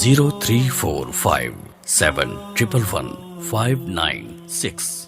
0345711596।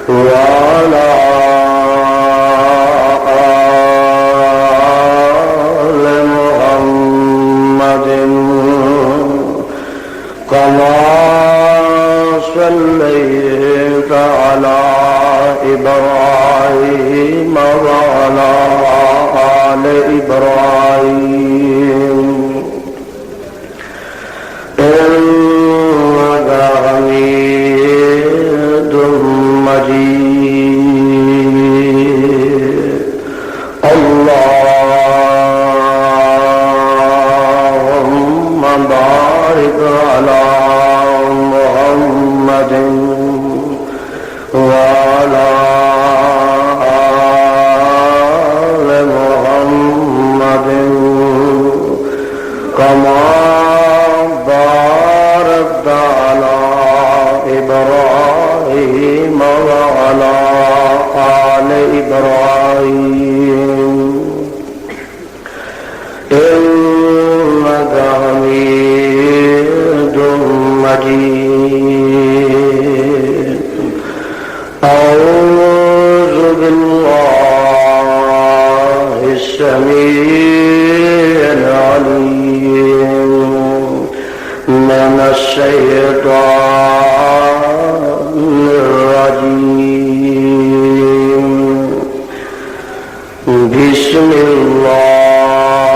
وعلى وعلى آل إبراهيم إنك حميد مجيد اللهم بارك على محمد وعلى آل محمد كما باركت على إبراهيم وعلى آل إبراهيم إنك حميد مجيد أعوذ بالله السميع العليم من الشيطان الرجيم بسم الله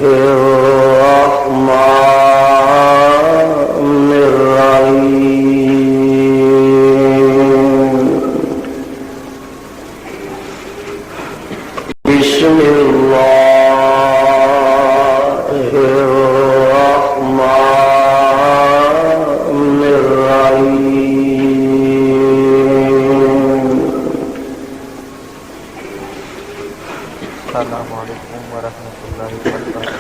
الرحمن الرحيم بسم الله الرحمن الرحيم. السلام علیکم ورحمۃ اللہ وبرکاتہ.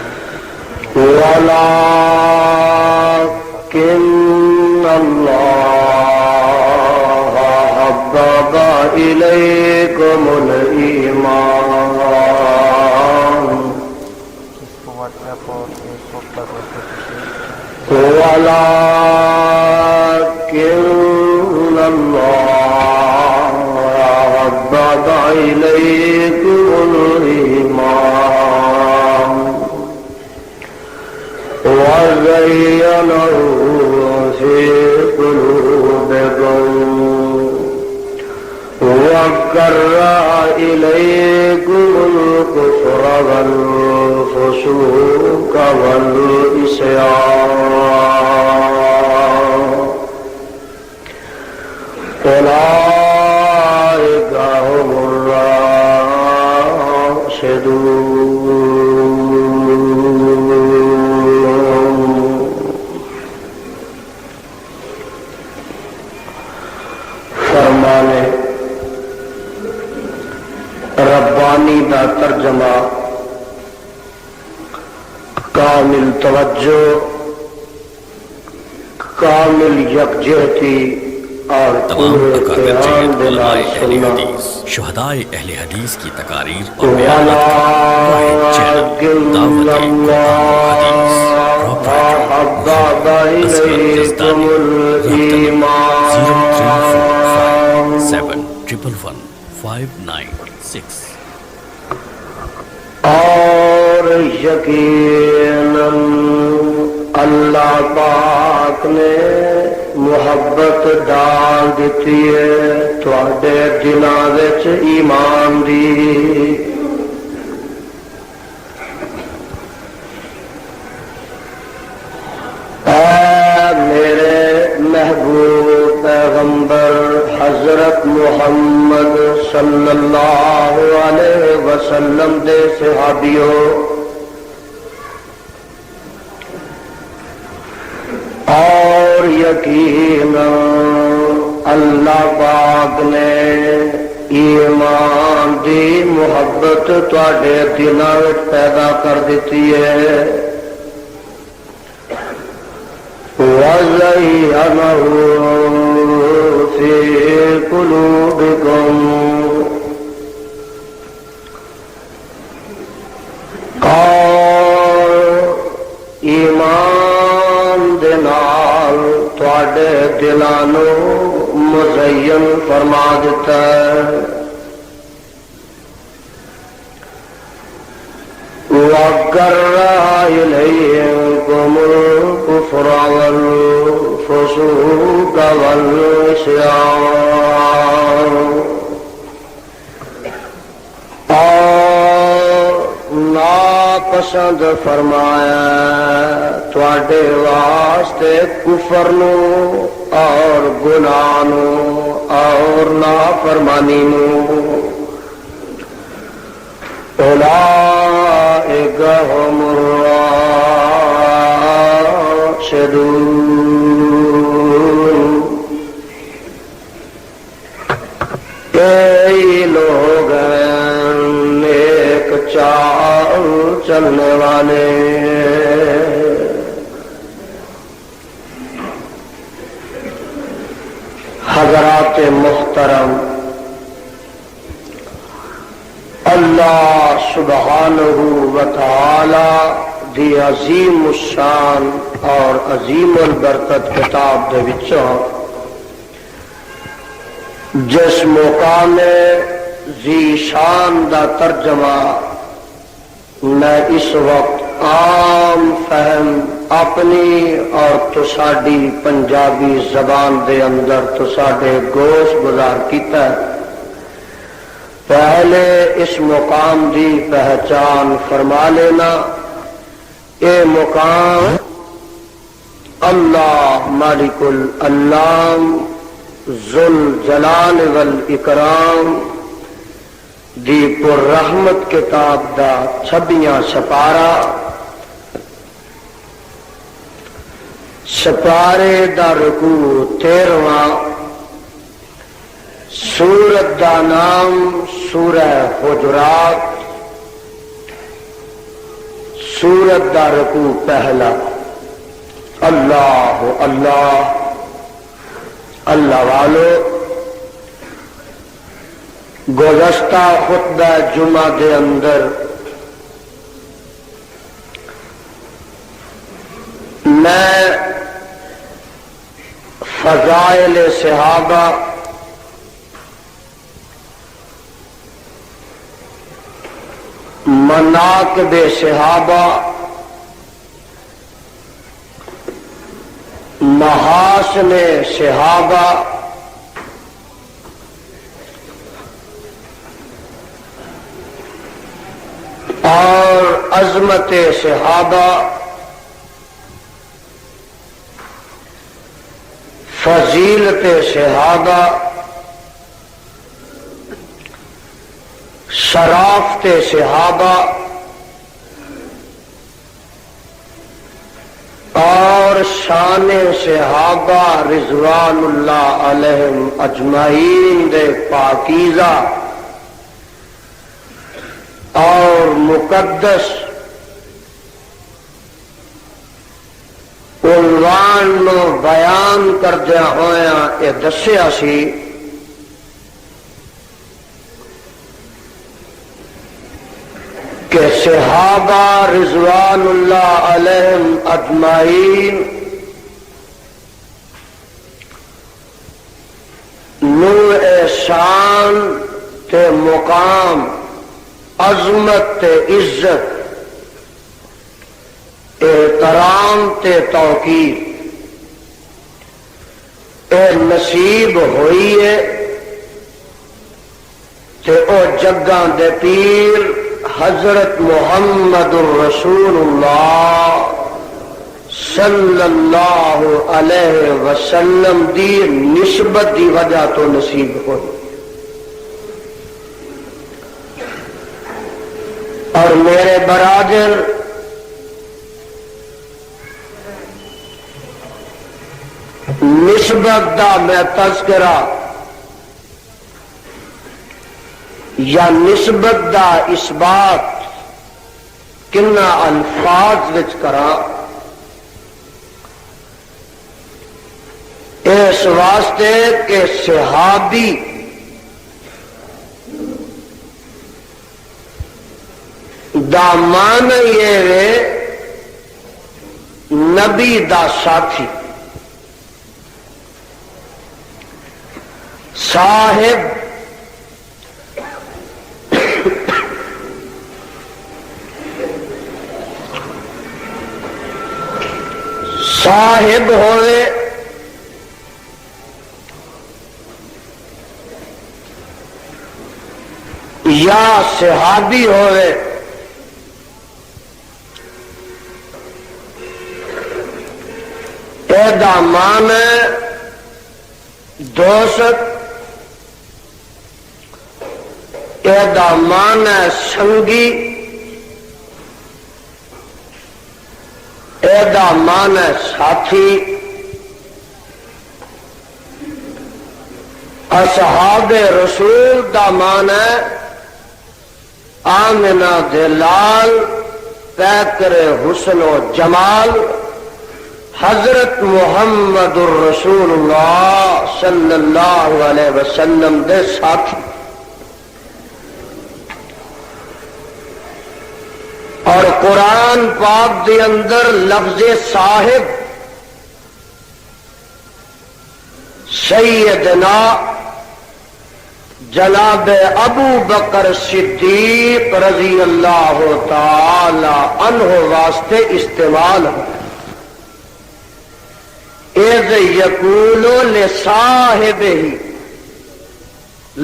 ولكن الله حبب إليكم الإيمان اس کو واٹس ایپ اور فیس بک پر ولكن الله حبب إليكم الإيمان وزينه في قلوبكم وكره إليكم الكفر والفسوق والعصيان أولئك هم الراشدون. فرمانے ربانی دا ترجمہ کامل توجہ، کامل یکجہتی اور تمام اکابر قیام جید دلال علماء اہل سننا. حدیث شہدائے اہل حدیث کی تقاریر اور بیانات کا واحد چینل دعوت قرآن و حدیث. پروپرائٹر محمد اصغر یزدانی. رابطہ 0345711156. اور یقیناً اللہ پاک نے محبت ڈال دیتی ہے تواڈے دلاں وچ ایمان دی. میرے محبوب پیغمبر حضرت محمد صلی اللہ علیہ وسلم دے صحابیوں اور یقینا اللہ پاک نے ایمان دی محبت تواڈے دلاں وچ پیدا کر دیتی ہے. وَزَيَّنَهُ فِي قُلُوبِكُمْ اور ایمان دے نال تواڈے دلاں نوں مزین فرما دیتا ہے. وَكَرَّهَ إِلَيْكُمُ الْكُفْرَ وَالْفُسُوقَ وَالْعِصْيَانَ پسند فرمایا تواڈے واسطے کفر نو اور گناہ نو اور نافرمانی نو اولئک هم الراشدون کئی لوگ ہیں نیک چال چلنے والے حضرات محترم اللہ سبحانہ و تعالی دی عظیم الشان اور عظیم البرکت کتاب دے وچوں جس مقام ذی شان دا ترجمہ میں اس وقت عام فہم اپنی اور تساڈی پنجابی زبان دے اندر تساڈے گوش گزار کیتا ہے، پہلے اس مقام دی پہچان فرما لینا۔ اے مقام اللہ مالک الانام ذل جلال والاکرام دی پر رحمت کتاب دا 26 سپارہ، سپارے دا رکوع 13واں، سورت دا نام سورہ حجرات، سورت دا رکوع پہلا۔ اللہ اللہ اللہ والو، گزشتہ خطبہ جمعہ دے اندر میں فضائل صحابہ مناقب صحابہ محاسن صحابہ اور عظمت صحابہ، فضیلت صحابہ، شرافت صحابہ اور شان صحابہ رضوان اللہ علیہم اجمعین دے پاکیزہ اور مقدس عنوان نو بیان کردیا ہویا یہ دسیا سی کہ صحابہ رضوان اللہ علیہم اجمعین نو شان تے مقام، عظمت تے عزت، احترام تے توقیر اے نصیب ہوئی ہے تے او جگاں دے پیر حضرت محمد الرسول اللہ صلی اللہ علیہ وسلم دی نسبت دی وجہ تو نصیب ہوئی۔ اور میرے برادر، نسبت دا میں تذکرہ یا نسبت دا اس بات کنا الفاظ وچ کرا، اس واسطے کہ صحابی دا معنی یہ ہے نبی دا ساتھی، صاحب صاحب ہوئے یا صحابی ہوئے، دا مان ہے دوست، دا مان ہے سنگی، دا مان ہے ساتھی۔ اصحاب رسول دا مان ہے آمنہ دے لال، پیکر حسن و جمال، حضرت محمد الرسول اللہ صلی اللہ علیہ وسلم دے ساتھی۔ اور قرآن پاک دے اندر لفظ صاحب سیدنا جناب ابو بکر صدیق رضی اللہ تعالی عنہ واسطے استعمال ہو۔ اذ یقول لصاحبہ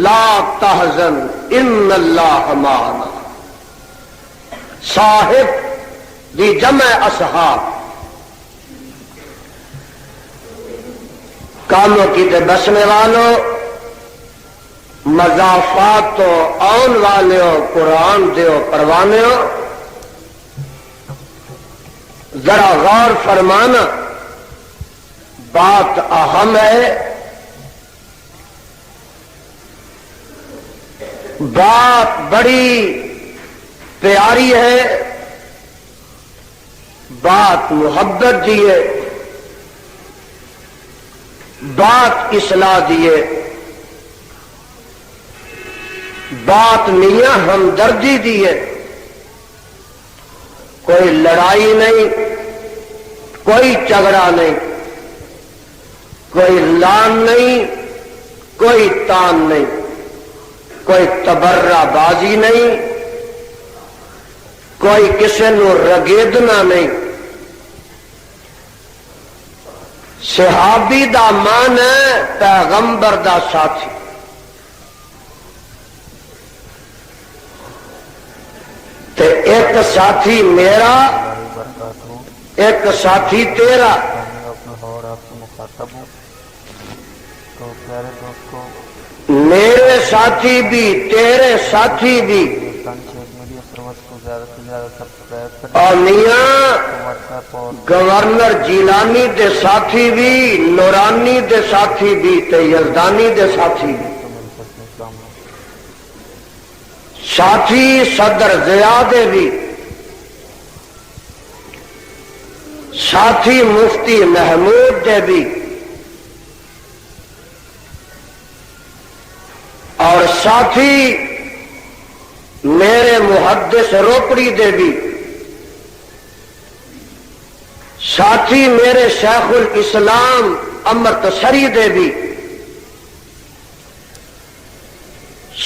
لا تحزن ان اللہ معنا، صاحب دی جمع اصحاب، کاموں کی تے بسنے والوں، مضافات تو آن والے ہو، قرآن دیو پروانے ہو، ذرا غور فرمانا، بات اہم ہے، بات بڑی پیاری ہے، بات محبت دیے، بات اصلاح دیے، بات میاں ہمدردی دیے۔ کوئی لڑائی نہیں، کوئی جھگڑا نہیں، کوئی لان نہیں، کوئی تان نہیں، کوئی تبرہ بازی نہیں، کوئی کسی نو رگیدنا نہیں۔ صحابی دا مان ہے پیغمبر دا ساتھی۔ تے ایک ساتھی میرا، ایک ساتھی تیرا۔ اور آپ سے مخاطب ہوں تو پیارے دوستوں، میرے ساتھی بھی، تیرے ساتھی بھی، میڈیا سروس کو زیادہ سے زیادہ سبسکرائب کریں، اور میاں واٹس ایپ اور گورنر جیلانی دے ساتھی بھی، نورانی دے ساتھی بھی، تے یزدانی دے ساتھی بھی، اسلام ساتھی صدر ضیاء دے بھی، ساتھی مفتی محمود دے بھی، اور ساتھی میرے محدث روپڑی دے بھی، ساتھی میرے شیخ الاسلام امرتسری دے بھی،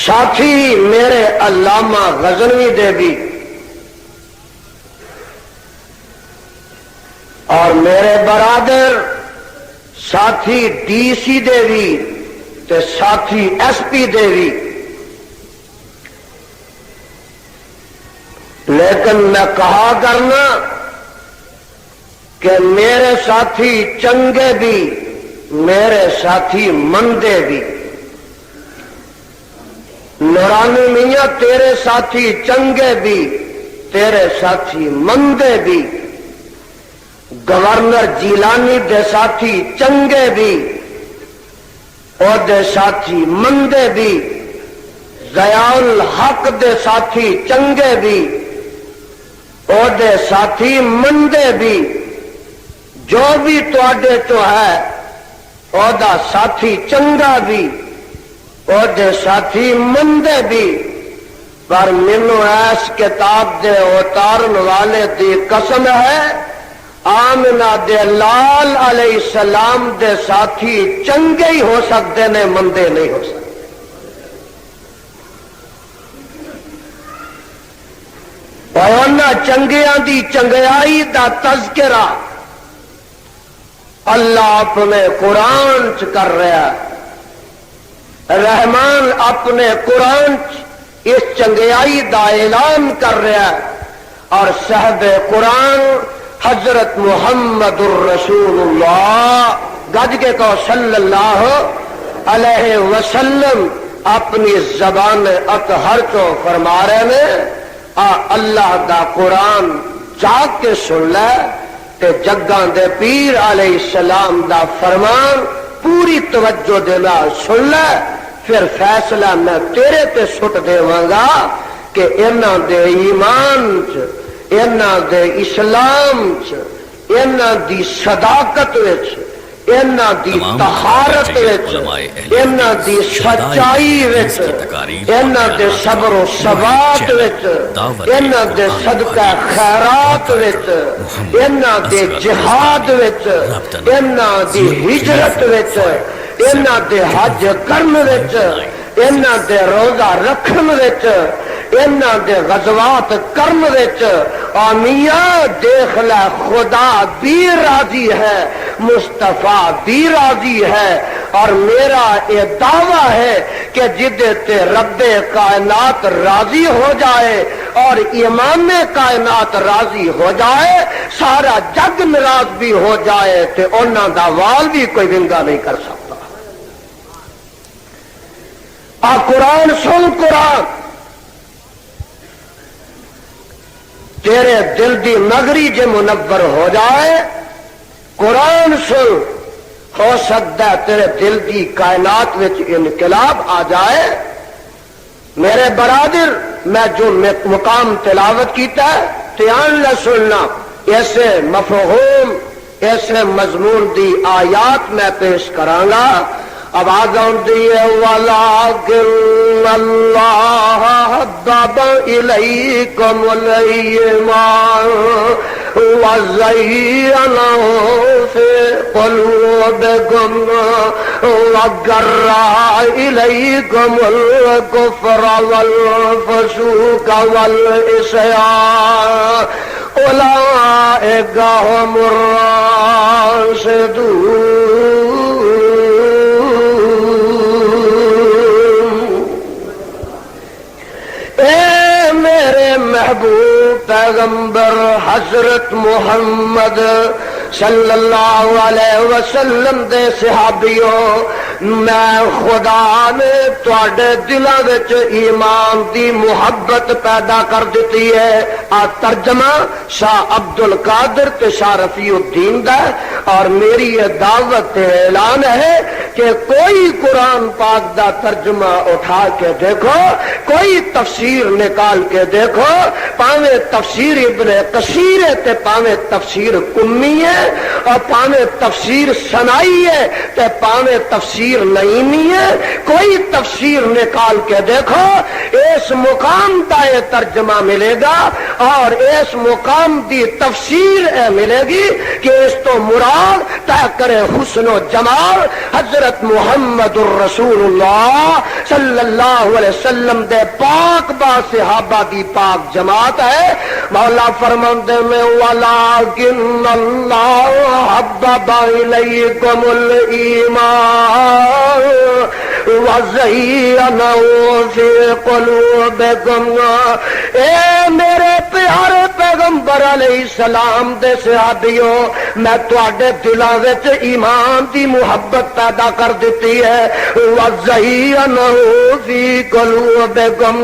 ساتھی میرے علامہ غزنوی دے بھی، اور میرے برادر ساتھی ڈی سی دے بھی تے ساتھی ایس پی دے بھی۔ لیکن میں کہا کرنا کہ میرے ساتھی چنگے بھی، میرے ساتھی مندے بھی۔ نورانی میاں تیرے ساتھی چنگے بھی، تیرے ساتھی مندے بھی، گورنر جیلانی دے ساتھی چنگے بھی، اور دے ساتھی مندے بھی، ضیاء الحق دے ساتھی چنگے بھی، اور دے ساتھی مندے بھی۔ جو بھی تواڈے تو ہے اور دا ساتھی چنگا بھی، اور دے ساتھی مندے بھی۔ پر مینو ایس کتاب دے اتارن والے دی قسم ہے، آمنہ دے لال علیہ السلام دے ساتھی چنگے ہی ہو سکتے نے، مندے نہیں ہو سکتے۔ اور انہاں چنگیاں دی چنگیائی دا تذکرہ اللہ اپنے قرآن چ کر رہا ہے۔ رحمان اپنے قرآن چ اس چنگیائی دا اعلان کر رہا ہے، اور صاحب قرآن حضرت محمد الرسول اللہ گج کے کہو صلی اللہ علیہ وسلم اپنی زبان اطہر چو فرما رہے نے اللہ دا قرآن جاگ کے سن لے تے جگاں دے پیر علیہ السلام دا فرمان پوری توجہ دے نال سن لے، پھر فیصلہ میں تیرے تے سٹ دیواں گا کہ انہاں دے ایمان چ، انہاں دے اسلام چ، انہاں دی صداقت وچ، انہاں دی طہارت وچ، انہاں دی سچائی وچ، انہاں دے صبر و ثبات وچ، انہاں دے صدقہ خیرات وچ، انہاں دے جہاد وچ، انہاں دی ہجرت وچ، انہاں دے حج کرن وچ، انہاں دے روزہ رکھن وچ، انہاں دے غزوات کرن وچ میاں دیکھ لے خدا بھی راضی ہے، مصطفیٰ بھی راضی ہے، اور میرا یہ دعویٰ ہے کہ جدے تے رب کائنات راضی ہو جائے اور امام کائنات راضی ہو جائے، سارا جگ ناراض بھی ہو جائے تے انہاں دا وال بھی کوئی ونگا نہیں کر سکتا۔ قرآن سن، قرآن تیرے دل دی نگری جے منور ہو جائے، قرآن سن، ہو سکتا ہے تیرے دل دی کائنات وچ انقلاب آ جائے۔ میرے برادر، میں جو مقام تلاوت کیتا ہے دھیان نہ سننا، ایسے مفہوم ایسے مضمون دی آیات میں پیش کراں گا۔ آواز آتی ہے وَلَٰكِنَّ اللَّهَ حَبَّبَ إِلَيْكُمُ الْإِيمَانَ وَزَيَّنَهُ فِي قُلُوبِكُمْ وَكَرَّهَ إِلَيْكُمُ الْكُفْرَ وَالْفُسُوقَ وَالْعِصْيَانَ أُولَٰئِكَ هُمُ الرَّاشِدُونَ۔ محبوب پیغمبر حضرت محمد صلی اللہ علیہ وسلم دے صحابیوں، میں خدا نے تواڈے دلاں وچ ایمان دی محبت پیدا کر دیتی ہے۔ ترجمہ شاہ عبد القادر تے شاہ رفیع الدین دا، اور میری یہ دعوت اعلان ہے کہ کوئی قرآن پاک دا ترجمہ اٹھا کے دیکھو، کوئی تفسیر نکال کے دیکھو، پاویں تفسیر ابن کثیر ہے تے پاویں تفسیر کمی ہے، اور پاویں تفسیر سنائی ہے تے پاویں تفسیر نعیمی ہے، کوئی تفسیر نکال کے دیکھو، اس مقام کا یہ ترجمہ ملے گا اور اس مقام دی تفسیر ملے گی کہ اس تو مراد طے کرے حسن و جمال حضرت محمد الرسول اللہ صلی اللہ علیہ وسلم دے پاک با صحابہ دی پاک جماعت ہے۔ مولا فرماندے میں وَلَٰكِنَّ اللَّهَ حَبَّبَ إِلَيْكُمُ الْإِيمَانَ وَزَيَّنَهُ فِي قُلُوبِكُمْ۔ اے میرے پیارے پیغمبر علیہ السلام دے صحابیوں، میں تواڈے دلاں وچ ایمان دی محبت پیدا کر دیتی ہے۔ وَزَيَّنَهُ فِي قُلُوبِكُمْ،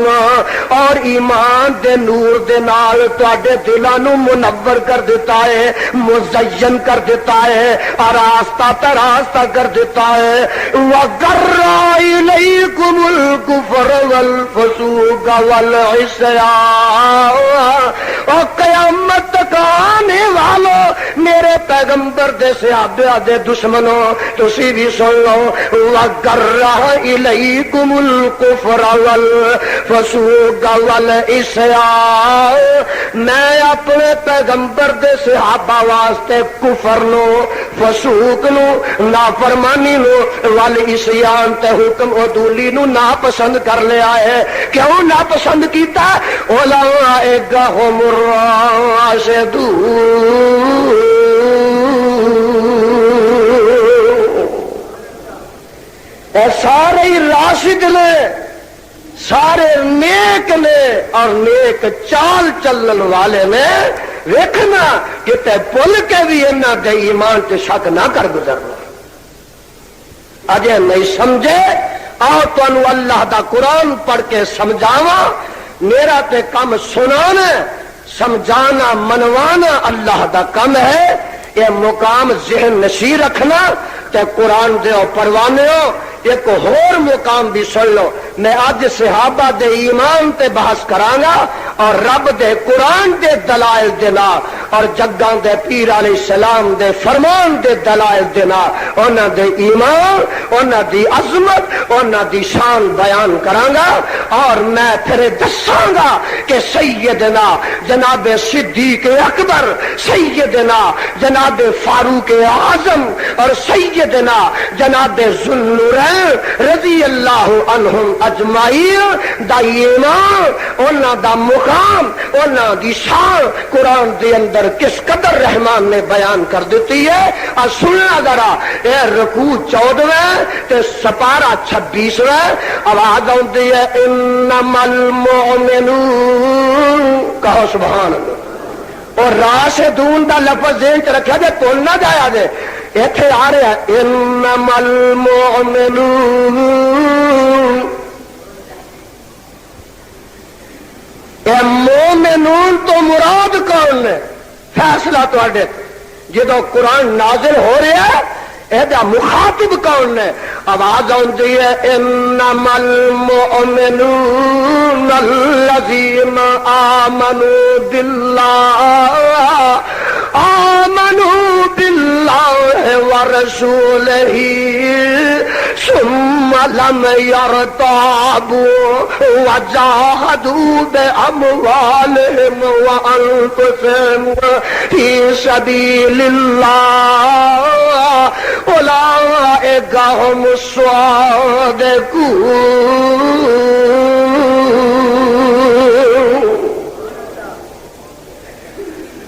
اور ایمان دے نور دے نال تواڈے دلاں نو منور کر دیتا ہے، مزین کر دیتا ہے، آراستہ تراستہ کر دیتا ہے۔ وَقَرَّ إِلَيْكُمُ الْكُفْرَ وَالْفُسُوقَ وَالْعِصْيَانَ۔ اور قیامت تک آنے والو میرے پیغمبر دے صحابہ دے دشمنوں، تسی بھی سن لو، وَقَرَّ إِلَيْكُمُ الْكُفْرَ وَالْفُسُوقَ وَالْعِصْيَانَ۔ میں اپنے پیغمبر دے صحابہ واسطے کفر نو، فسوق نو، نافرمانی نو، والعصیان تے حکم عدولی نو ناپسند کر لیا ہے۔ کیوں ناپسند کیتا؟ اولئک ھم الراشدون۔ اے سارے ہی راشد نے، سارے نیک نے اور نیک چال چلن والے نے، ویکھنا کتے پل کے بھی انہاں دے ایمان تے شک نہ کر گزرنا اجے نہیں سمجھے آؤ تانوں اللہ دا قرآن پڑھ کے سمجھاواں میرا تے کم سنانا سمجھانا منوانا اللہ دا کم ہے یہ مقام ذہن نشی رکھنا تے قرآن دے پروانے ہو ایک اور مقام بھی سن لو میں اج صحابہ دے ایمان تے بحث کرانگا اور رب دے قرآن دے دلائل دے نال اور جگاں دے پیر علیہ السلام دے فرمان دے دلائل دے نال انہاں دے ایمان انہاں دی عظمت انہاں دی شان بیان کرانگا اور میں پھر دساں گا کہ سیدنا جناب صدیق اکبر سیدنا جناب فاروق اعظم اور سیدنا جناب ذوالنورین رضی اللہ عنہم اجمعین دا ایمان انہاں دا مقام انہاں دی شان قرآن دے اندر کس قدر رحمان نے بیان کر دیتی ہے اور سننا ذرا اے رکوع 14 تے سپارہ 26 آواز آتی ہے انما المؤمنون کہو سبحان اللہ اور راشدون دا لفظ ذہن چ رکھا جے بھول نہ جایا جے ایتھے آ رہا ہے انما المؤمنون اے مومنون تو مراد کون ہے فیصلہ تواڈے جدوں قرآن نازل ہو رہا ہے ایدا مخاطب کون ہے آواز آتی ہے انما المؤمنون الذین آمنوا باللہ ورسولہ ثم لم يرتابوا وجاهدوا بأموالهم وأنفسهم في سبيل الله أولئك هم الصادقون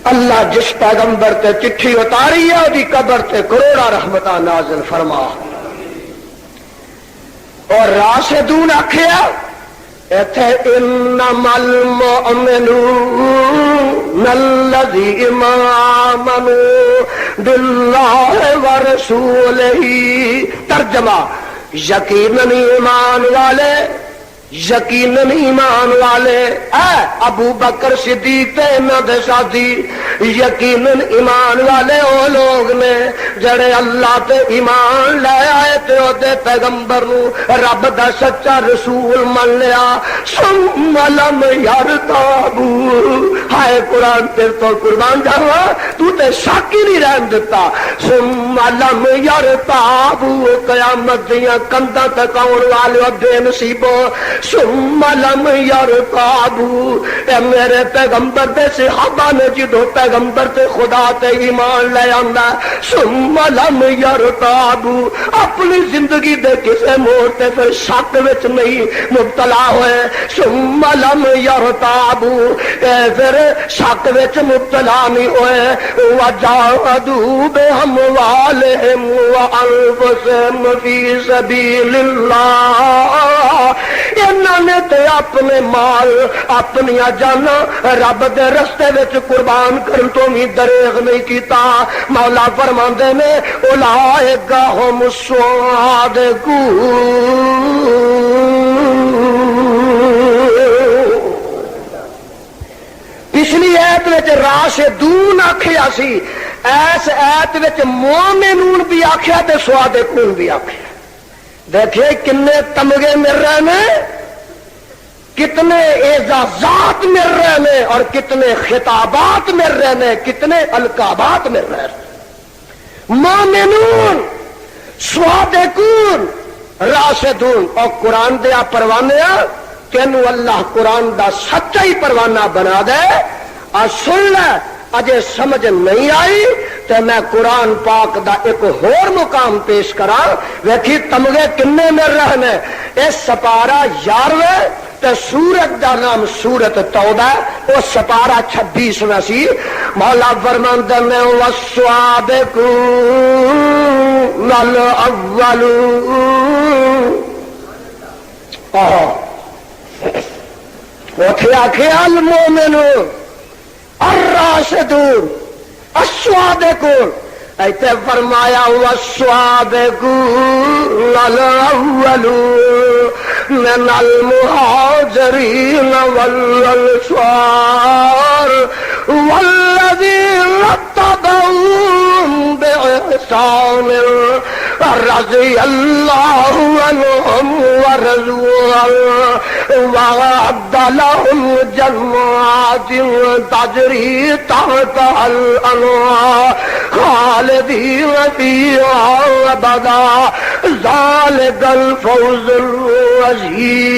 اللہ جس پیغمبر تے چٹھی اتاری ہے دی قبر تے کروڑا رحمتہ نازل فرما اور راشدون آکھیا ایتھے انما المؤمنون الذین آمنوا باللہ ورسولہ ترجمہ یقیناً ایمان والے یقیناً ایمان والے اے ابو بکر صدیق تے انہاں دے ساتھی یقیناً ایمان والے او لوگ نے جڑے اللہ تے ایمان لے آئے تے او دے پیغمبر نو رب دا سچا رسول من لیا ثم لم یرتابوا ہائے قرآن تیرے تو قربان جاواں تو تے شک ہی نہیں رہن دیتا ثم لم یرتابوا قیامت دیاں کنداں تک آن والے بے نصیبوں ثم لم یرتابوا اے میرے پیغمبر دے صحابہ نے جدو پیغمبر تے خدا تے ایمان لے آندا ثم لم یرتابوا اپنی زندگی دے کسے موڑ تے پھر شک وچ نہیں مبتلا ہوئے ثم لم یرتابوا اے پھر شک وچ مبتلا نہیں ہوئے وجاہدوا باموالہم وانفسہم فی سبیل اللہ انہوں نے تے اپنے مال اپنی جانا رب دے رستے وچ قربان کرن تو بھی دریغ نہیں کیتا مولا فرماندے نے اولئک ہم الصادقون پچھلی ایت وچ راشدون آکھیا سی ایس ایت وچ مومنون بھی آکھیا تے صادقون بھی آکھیا دیکھیں کتنے تمغے مل رہے ہیں کتنے اعزازات مل رہے ہیں اور کتنے خطابات مل رہے ہیں کتنے القابات مل رہے ہیں مومنون صادقون راشدون اور قرآن دیا پروانے تینوں اللہ قرآن دا سچا ہی پروانہ بنا دے اور سن لے اجے سمجھ نہیں آئی تو میں قرآن پاک دا ایک اور مقام پیش کرا ویکھی تمغے کنے مل رہے ہیں اس سپارہ 11 تے سورت دا نام سورت توبہ او سپارہ 26 میں سی مولا فرماندے نے والسابقون الاولون اوتھے آکھے المومنون الراشدون السوابقون، ایتے فرمایا والسوابقون الاولون من المہاجرین والانصار والذین اتبعوهم بإحسان رضی اللہ عنہم ورضوا عنہ وأعد لهم جنات تجری تحتها الأنهار خالدین فیہا ابدا ذالک الفوز العظیم۔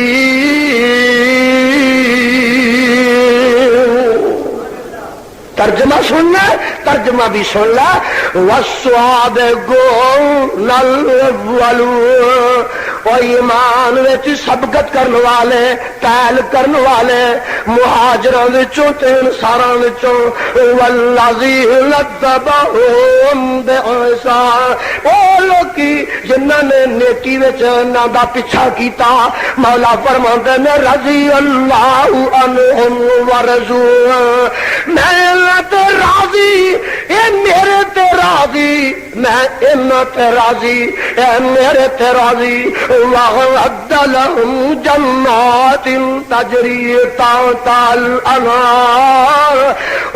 ترجمہ سننا، ترجمہ بھی سن لا، والسابقون الاولون، اور ایمان وچ سبقت کرنے والے، پہل کرنے والے، مہاجراں وچوں تے انصاراں وچوں، والذین اتبعوهم بإحسان، او لوکی جنہاں نے نیکی وچ انہاں دا پیچھا کیتا، مولا فرماندے نے رضی اللہ عنہم ورضوا، میں تے راضی، اے میرے تے راضی، میں انہاں تے راضی، اے میرے تے راضی، وَأَعَدَّ لَهُمْ جَنَّاتٍ تَجْرِي تَحْتَهَا الْأَنْهَارُ،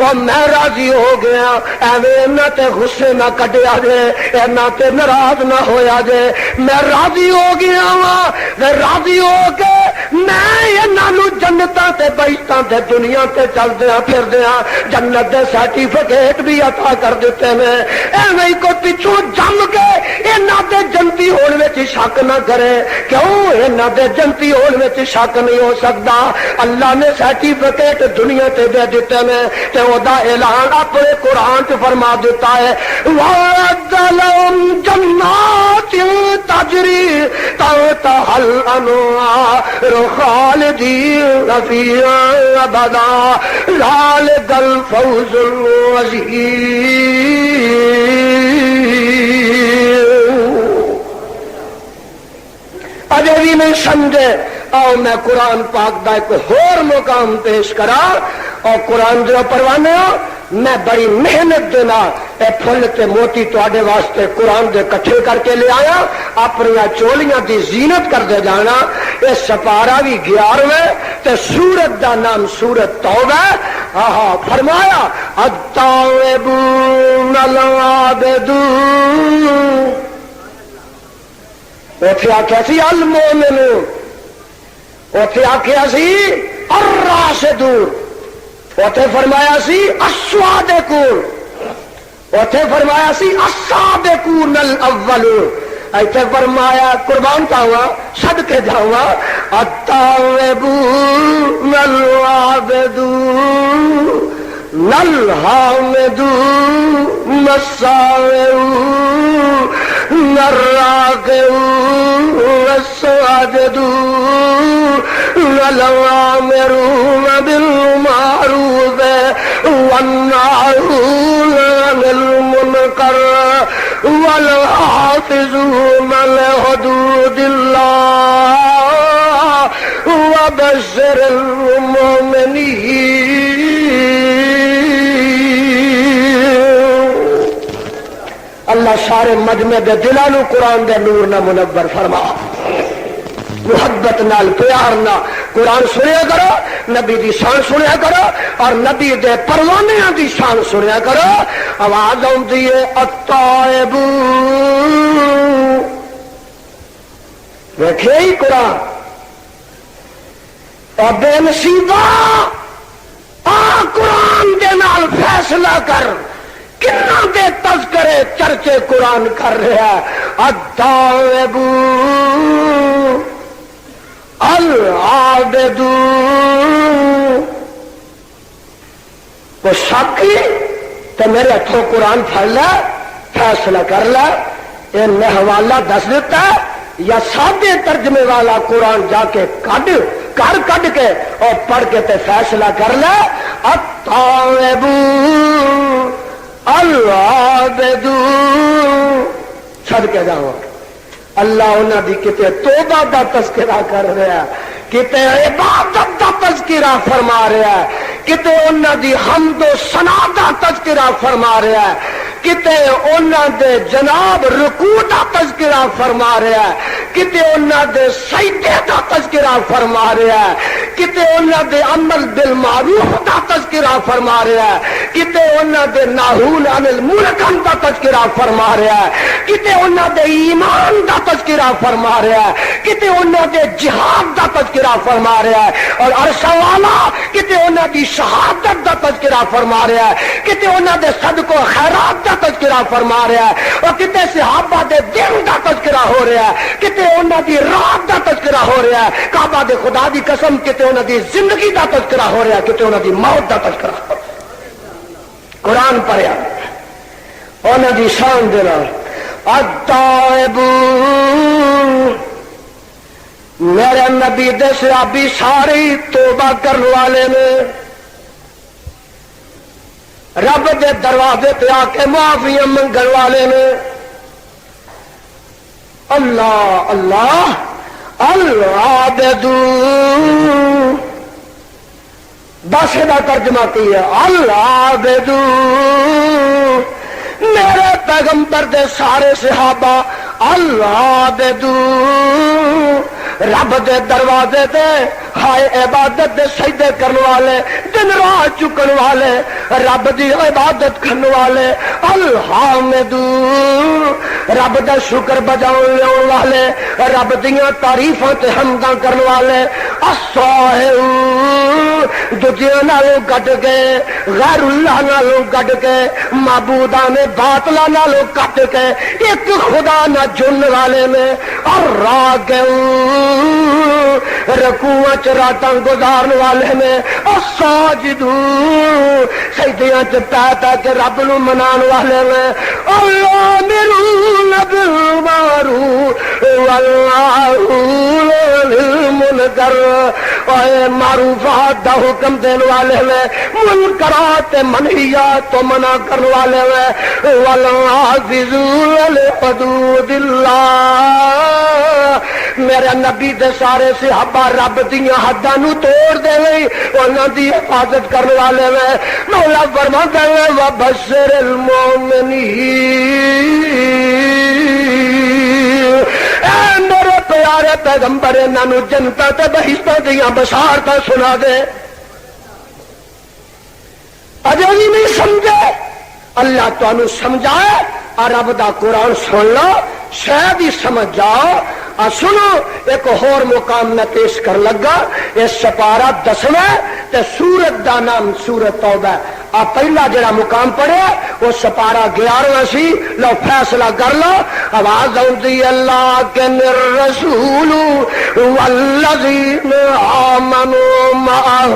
اور میں راضی ہو گیا، ایویں انہاں تے غصے نہ کٹیا جے، انہاں تے ناراض نہ ہویا جے، میں راضی ہو گیا ہاں، میں راضی ہو کے میں انہاں نوں جنتاں تے بہشتاں تے دنیا تے چلدیاں پھردیاں جنت دے سرٹیفکیٹ بھی عطا کر دیتے ہیں۔ ایویں کو پچھوں جم کے انہاں دے جنتی ہون وچ شک نہ کرے، کیوں انہاں دے جنتی ہون وچ شک نہیں ہو سکتا، اللہ نے سرٹیفکیٹ دنیا تے دے دیتے ہیں تے او دا اعلان اپنے قرآن چ فرما دیتا ہے، وَأَعَدَّ لَهُمْ جَنَّاتٍ تَجْرِي تَحْتَهَا الْأَنْهَارُ خَالِدِينَ فِيهَا أَبَدًا ذَلِكَ الْفَوْزُ الْعَظِيمُ۔ اجے بھی نہیں سمجھے، آؤ میں قرآن پاک دا ایک اور مقام پیش کرا، اور قرآن جو پروانے ہو، میں بڑی محنت دینا اے پھل تے موتی تواڈے واسطے قرآن دے کٹھے کر کے لے آیا، اپنی چولیاں دی زینت کر دے جانا۔ اے سپارہ بھی 11ویں تے سورت دا نام سورت توبہ۔ فرمایا التائبون العابدون، اوتھے آکھیا سی المؤمنون، اوتھے آکھیا سی الراشدون، اوتھے فرمایا سی الصادقون، اوتھے فرمایا سی السابقون الاولون، ایتھے فرمایا قربان جاواں صدقے جاواں التائبون العابدون الحامدون السائحون الراكعون الساجدون الآمرون بالمعروف والناهون عن المنكر والحافظون لحدود الله وبشر المؤمنين۔ اللہ سارے مجمع دے دلاں نوں قرآن دے نور نہ منور فرما، محبت نال پیار نال قرآن سنیا کرو، نبی دی شان سنیا کرو، اور نبی دے پروانیاں دی شان سنیا کرو۔ آواز آتی ہے التائبون، دیکھے ہی قرآن اور بے نصیبہ آ قرآن دے نال فیصلہ کر، کنہ دے تذکرے چرچے قرآن کر رہا ہے۔ التائبون العابدون، وہ ساکی تو میرے ہاتھوں قرآن پڑھ لے، فیصلہ کر لے، یہ میں حوالہ دس دیتا ہے یا سادے ترجمے والا قرآن جا کے کڈ کے اور پڑھ کے تے فیصلہ کر لے۔ التائبون العابدون، چھڑ کے جاؤ اللہ انہاں دی کتے توبہ دا تذکرہ کر رہا ہے، کتے عبادت دا تذکرہ فرما رہا ہے، کتے انہاں دی حمد و ثنا دا تذکرہ فرما رہا ہے، کتے انہاں دے جناب رکوع دا تذکرہ فرما رہا ہے، کتے انہاں دے سجدے دا تذکرہ فرما رہا ہے، کتے انہاں دے عمل بالمعروف دا تذکرہ فرما رہا ہے، کتے انہاں دے ناہون عن المنکر دا تذکرہ فرما رہا ہے، کتے انہاں دے ایمان دا تذکرہ فرما رہا ہے، کتے انہاں دے جہاد دا تذکرہ فرما رہا ہے، اور عرش والا کتے انہاں دی شہادت دا تذکرہ فرما رہا ہے، کتے انہاں دے صدق و خیرات دا تذکرہ فرما رہا ہے، اور کتے صحابہ دے دن دا تذکرہ ہو رہا ہے، کتے انہاں دی رات دا تذکرہ ہو رہا ہے، کعبہ دے خدا دی قسم کتے انہاں دی زندگی دا تذکرہ ہو رہا ہے، کتے انہاں دی موت دا تذکرہ ہو رہا ہے۔ قرآن پڑھیا انہاں دی شان دے نال التائبون، میرے نبی دے صحابی سارے توبہ کرنے والے نے، رب دے دروازے پہ آ کے معافیاں منگن والے نے۔ اللہ اللہ العابدون، بس دا ترجمہ کیا العابدون، میرے پیغمبر دے سارے صحابہ العابدون، رب دے دروازے تے ہائے عبادت دے سجدے کرنے والے، دن رات چکن والے، رب دی عبادت کرنے والے، الحامدون، رب دا شکر بجاؤن والے، رب دیاں تعریفاں تے حمداں کرنے والے، الصاہرون، دجیاں نالوں گڈ کے، غیر اللہ نالوں گڈ کے، معبودان باطلہ نالوں کٹ کے، ایک خدا نہ جن والے میں، الراکعون، رکوعاں چ راتاں گزارن والے میں، الساجدون، سجدیاں چ پے پے کے رب نو منان والے میں، الامرون بالمعروف والناہون عن المنکر، اے معروفات دا حکم دین والے میں، منکرات منہیات تو منع کرنے والے میں، والحافظون لحدود اللہ، میرے نبی دے سارے صحابہ رب دیاں حداں نو توڑ دے وے، انہاں دی حفاظت کرنے والے میں، مولا فرماتا ہے وبشر المؤمنین، اے میرے پیارے پیغمبر انہاں نو جنتاں تے بہشتاں دیاں بشارتاں سنا دے۔ اجے بھی نہیں سمجھے، اللہ تانوں سمجھائے، اور رب دا قرآن سن لو، شاید ہی سمجھ جاؤ۔ اور سنو ایک اور مقام میں پیش کر لگا، یہ سپارہ 10واں تے سورت دا نام سورت توبہ۔ آپ پہلا جڑا مقام پڑھے وہ سپارہ 11واں سی، لو فیصلہ کر لو۔ آواز آتی اللہ کے الرسول والذین آمنوا معہ،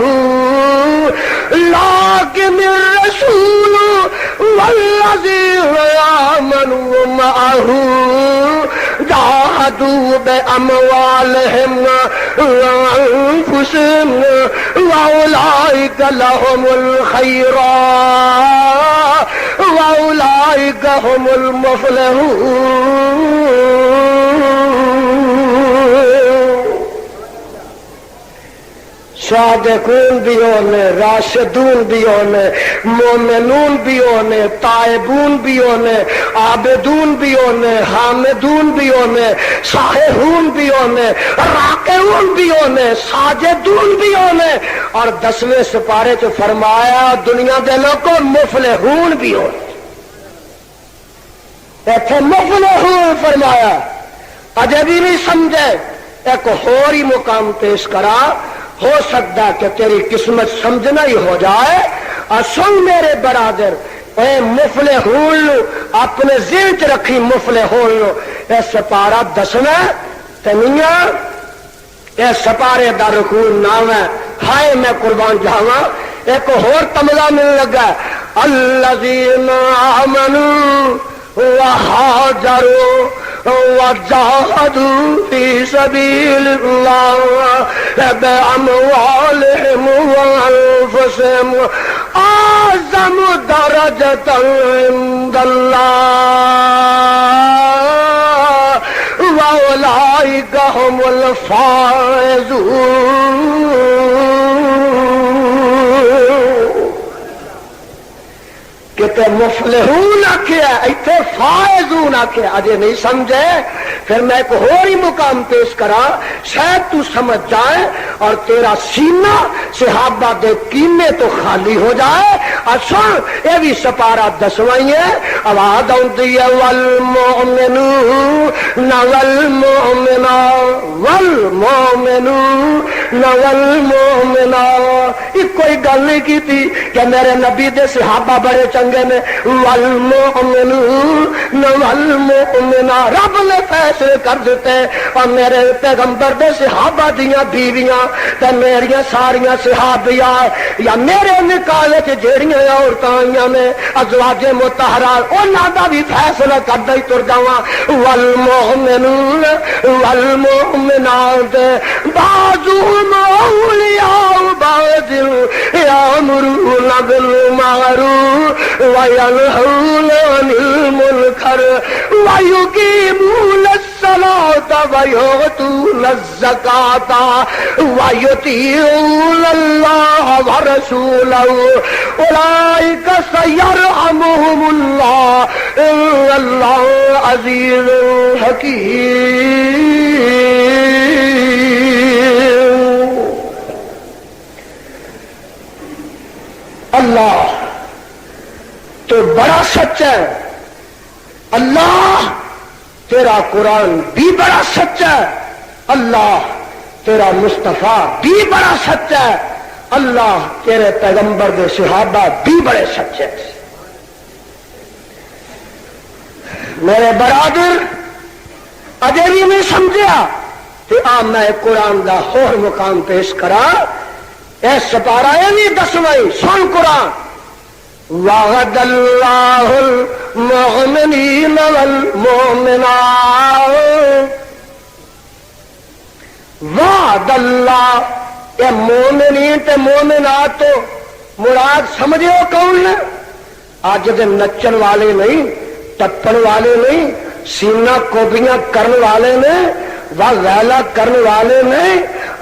لیکن الرسول والذین آمنوا معہ جاہدوا بأموالہم وأنفسہم وأولئک لہم الخیرات وأولئک هم المفلحون۔ صادقون بھی ہونے، راشدون بھی ہونے، مومنون بھی ہونے، تائبون بھی ہونے، عابدون بھی ہونے، حامدون بھی ہونے، سائحون بھی ہونے، راکعون بھی ہونے، ساجدون بھی ہونے، اور 10ویں سپارے چ فرمایا دنیا دے لوگوں مفلحون بھی ہونے۔ ایتھے مفلحون فرمایا، اجے بھی نہیں سمجھے، ایک اور ہی مقام پیش کرا، ہو سکتا ہے کہ تیری قسمت سمجھنا ہی ہو جائے۔ اور سن میرے برادر، اے مفلحون اپنے ذہن چ رکھی، مفلحون اے سپارہ 10واں تنیاں، اے سپارے دا رکوع 9واں۔ ہائے میں قربان جاواں، ایک اور تمغہ ملنے لگا، الذین آمنوا وہاجروا وجاہدوا فی سبیل اللہ بأموالہم وانفسہم اعظم درجۃ عند اللہ واولئک هم الفائزون۔ کہ مفلحون آخیا ایتھے فائزون آخیا اجے نہیں سمجھے پھر میں ایک اور ہی مقام پیش کرا شاید تو سمجھ جائے اور تیرا سینہ صحابہ دے کینے تو خالی ہو جائے. اچھا یہ بھی سپارہ 10واں ہے. آواز آتی ہے والمؤمنون والمؤمنات والمؤمنون والمؤمنات. یہ کوئی گل نہیں کی تھی کہ میرے نبی دے صحابہ بڑے چنگے نے. والمؤمنون والمؤمنات رب نے فیصلے کر دیتے اور میرے پیغمبر دے صحابہ دیاں بیویاں تے میریاں ساریاں صحابیاں یا میرے نکاح وچ جیڑیاں عورتاں آئیاں نے ازواج مطہرات انہاں دا بھی فیصلہ کردا ہی تر جاواں. والمؤمنون والمؤمنات بعضهم اولیاء بعض یامرون بالمعروف وینہون عن المنکر ویقیمون الصلاة ویؤتون الزکاة ویطیعون اللہ ورسولہ اولئک سیرحمهم اللہ ان اللہ عزیز حکیم. اللہ تو بڑا سچا ہے. اللہ تیرا قرآن بھی بڑا سچا ہے. اللہ تیرا مصطفیٰ بھی بڑا سچا ہے. اللہ تیرے پیغمبر دے صحابہ بھی بڑے سچے. میرے برادر اجے بھی نہیں سمجھا کہ آ میں قرآن دا اور مقام پیش کرا. اے سپارہ ہے نہیں 10واں سن قرآن. وعد اللہ المؤمنین والمؤمنات. وعد اللہ اے مومنین تے مومنات تو مراد سمجھو کون نے؟ آج دے نچن والے نہیں, ٹپن والے نہیں, سینہ کوبیاں کرن والے نے, ویلا کرن والے نے,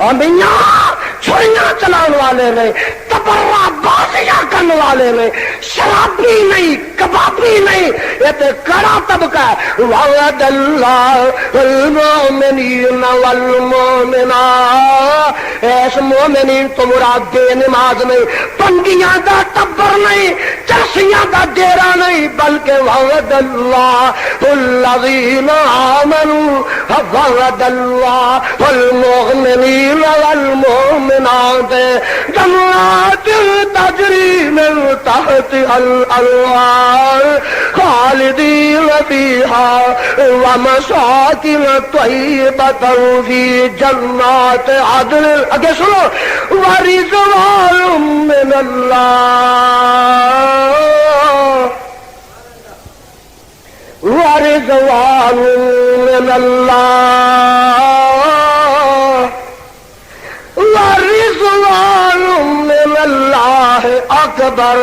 اور میاں چھڑیاں چلان والے نے, تبرہ بازیاں کرن والے نے, شرابی نہیں, کبابی نہیں. یہ تے کڑا طبقہ ہے. وعد اللہ المؤمنین والمؤمنات. ایس مومنین تو مراد بے نماز نہیں, پنگیاں دا ٹبر نہیں, چرسیاں دا ڈیرا نہیں, بلکہ وعد اللہ الذین آمنوا. وعد اللہ المؤمنین والمؤمنات جنات تجری من تحتها الانہار خالدین فیہا ومساکن طیبۃ فی جنات عدن. اگے سنو ورضوان من اللہ ورضوان من اللہ ورضوان من اللہ اکبر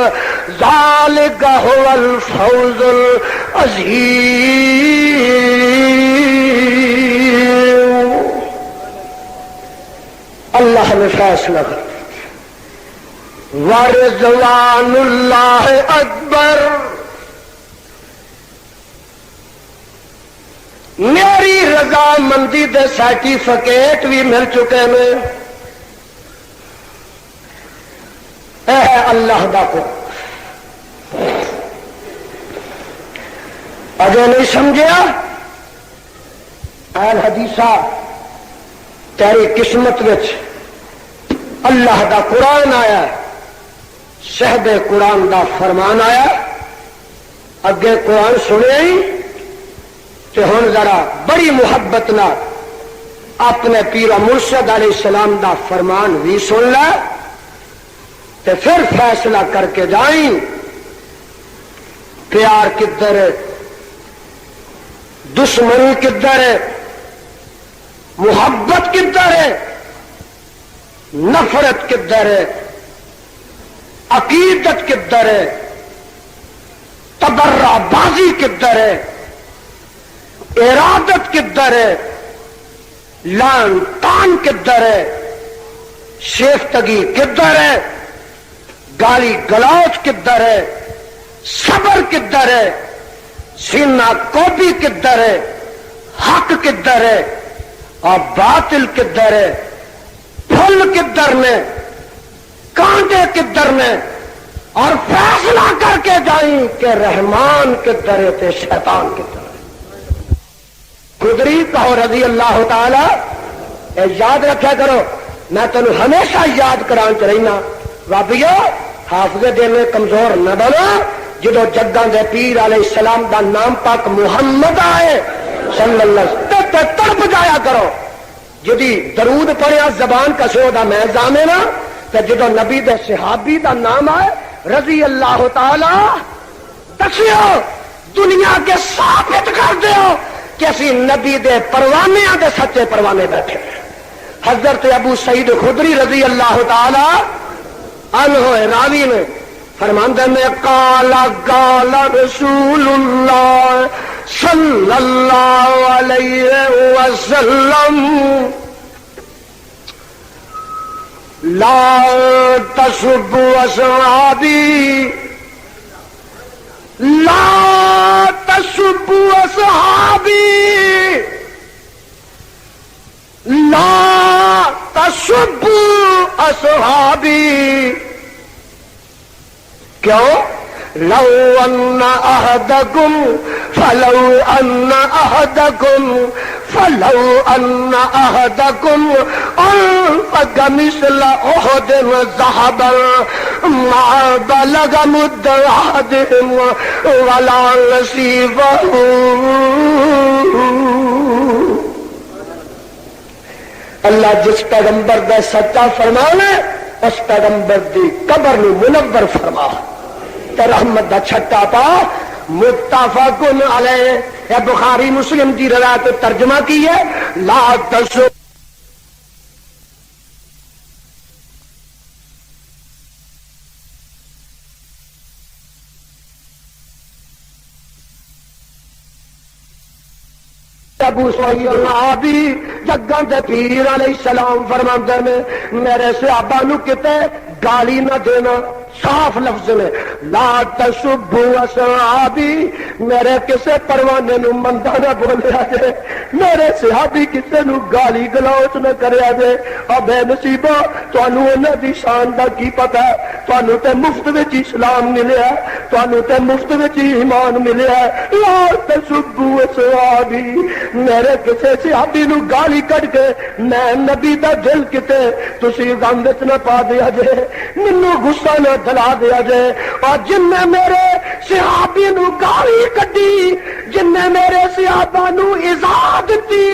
ذالک هو الفوز العظیم. اللہ نے فیصلہ کر ورضوان اللہ اکبر. میری رضامندی دے سرٹیفکیٹ بھی مل چکے ہیں. اے اللہ دا کو اجے نہیں سمجھیا؟ اے حدیثہ تیری قسمت وچ اللہ دا قرآن آیا, صاحب قرآن دا فرمان آیا. اگے قرآن سنے ہی کہ ہن ذرا بڑی محبت نہ اپنے پیر مرشد علیہ السلام دا فرمان بھی سن لے تے پھر فیصلہ کر کے جائیں. پیار کدھر ہے, دشمنی کدھر ہے, محبت کدھر ہے, نفرت کدھر ہے, عقیدت کدھر ہے, تبرہ بازی کدھر ہے, ارادت کدھر ہے, لان تان کدھر ہے, شیفتگی کدھر ہے, گالی گلوچ کدھر ہے, صبر کدھر ہے، سینہ کوبی کدھر ہے، حق کدھر ہے اور باطل کدھر ہے، پھل کدھر نے، کانٹے کدھر نے، اور فیصلہ کر کے جائیں کہ رحمان کدھر ہے تے شیطان کدھر ہے۔ خدری کہو رضی اللہ تعالی، اے یاد رکھا کرو، میں تینوں ہمیشہ یاد کران چ رہنا، بابیو حافظ دل میں کمزور نہ بنو، جدو جگاں دے پیر علیہ السلام دا نام پاک محمد آئے صلی اللہ علیہ وسلم تڑپ جایا کرو، جدی درود پڑھیا زبان کسو دا میں زامنا، تے جدو نبی دے صحابی دا نام آئے رضی اللہ تعالی، دسیو دنیا کے ثابت کر دیو کہ اسی نبی دے پروانے دے سچے پروانے بیٹھے۔ حضرت ابو سعید خدری رضی اللہ تعالی عنہ راوی نے فرماندے میں قال رسول اللہ صلی اللہ علیہ وسلم لا تسبوا اصحابی، لا تسبوا اصحابی، لا تسبوا اصحابی، کیوں؟ لو ان احدکم فلو ان احدکم انفق مثل احد ذهبا ما بلغ مد احدهم ولا نصيبه۔ اللہ جس پیغمبر دا سچا فرمانا اس پیغمبر دی قبر نو منور فرما تے رحمت دا چھٹا پا۔ متفق علیہ، یا بخاری مسلم کی روایت ترجمہ کی ہے، لا تسو ابو سعید العابی جگاں دے پیر علیہ السلام فرماندے نے میرے صحابہ نو کتے گالی نہ دینا، صاف لفظ میں لا تسبوا اصحابی، میرے کسے پروانے نو مندا نہ بولیا جے، میرے صحابی کسے نو گالی گلوچ نہ کریا جے۔ او بے نصیبو تانوں انہاں دی شان دا کی پتہ ہے؟ تانوں تے مفت وچ اسلام ملیا، تانوں تے مفت وچ ایمان ملیا۔ لا تسبوا اصحابی، میرے کسے صحابی نو گالی کڈ کے میں نبی دا دل کتے تسی غم وچ نہ پا دیا جے، مینوں غصہ نہ دلا دیا جائے۔ اور جن نے میرے صحابی نو گالی کڈی، جن نے میرے صحابہ نو ایذا دتی،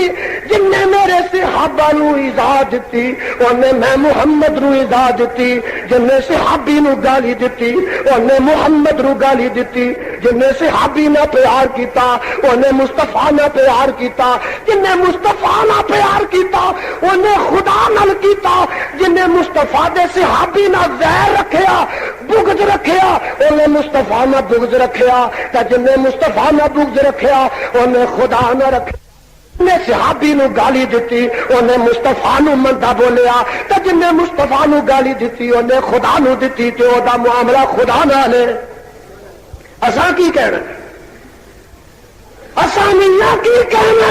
جن نے میرے صحابہ نو ایذا دتی، انہیں میں محمد نو ایذا دتی۔ جن نے صحابی نو گالی دتی انہیں محمد نو گالی دتی۔ جن نے صحابی نہ پیار کیتا انہیں مصطفیٰ نہ پیار کیتا۔ جن نے مصطفیٰ نہ پیار کیتا انہیں خدا نال کیتا۔ جن نے مصطفیٰ دے صحابی نہ زہر رکھیا، بغض رکھیا، انہیں مصطفیٰ نہ بغض رکھیا۔ تے جن نے مصطفیٰ نہ بغض رکھیا انہیں خدا نہ رکھیا۔ نے صحابی نو گالی دیتی انہیں مصطفیٰ نو مندا بولیا، تے جن نے مصطفیٰ نو گالی دیتی انہیں خدا نو دیتی، تے او دا معاملہ خدا نال ہے۔ اساں کی کہنا؟ اساں میاں کی کہنا؟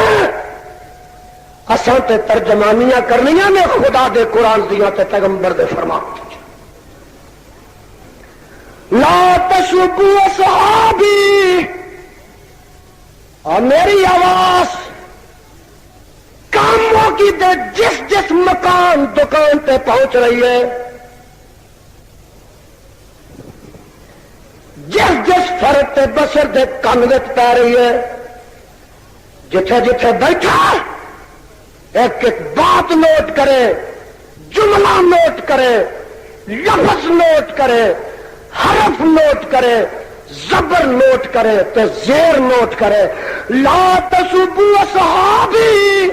اساں تے ترجمانیاں کرنیاں نے خدا دے قرآن دیاں تے پیغمبر دے فرمان۔ لا تسبوا اصحابی، اور میری آواز کاموں کی تے جس جس مکان دکان تے پہنچ رہی ہے، جس جس فرد تے بشر دے کن وچ پی رہی ہے، جتھے جتھے بیٹھا ایک ایک بات نوٹ کرے، جملہ نوٹ کرے، لفظ نوٹ کرے، حرف نوٹ کرے، زبر نوٹ کرے تے زیر نوٹ کرے۔ لا تسبوا اصحابی،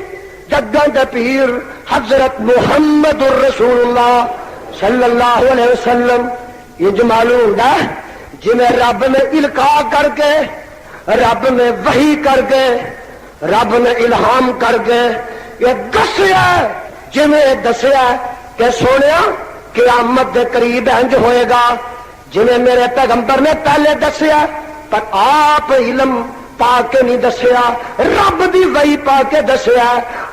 جگاں دے پیر حضرت محمد الرسول اللہ صلی اللہ علیہ وسلم، یہ معلوم ہوتا ہے جنہیں رب نے القاء کر کے، رب نے وحی کر کے، رب نے الہام کر کے یہ دسیا، جنہیں دسیا کہ سونیا قیامت دے قریب انج ہوئے گا جنہیں میرے پیغمبر نے پہلے دسیا پر آپ علم پا کے نہیں دسیا، رب دی وحی پا کے دسیا۔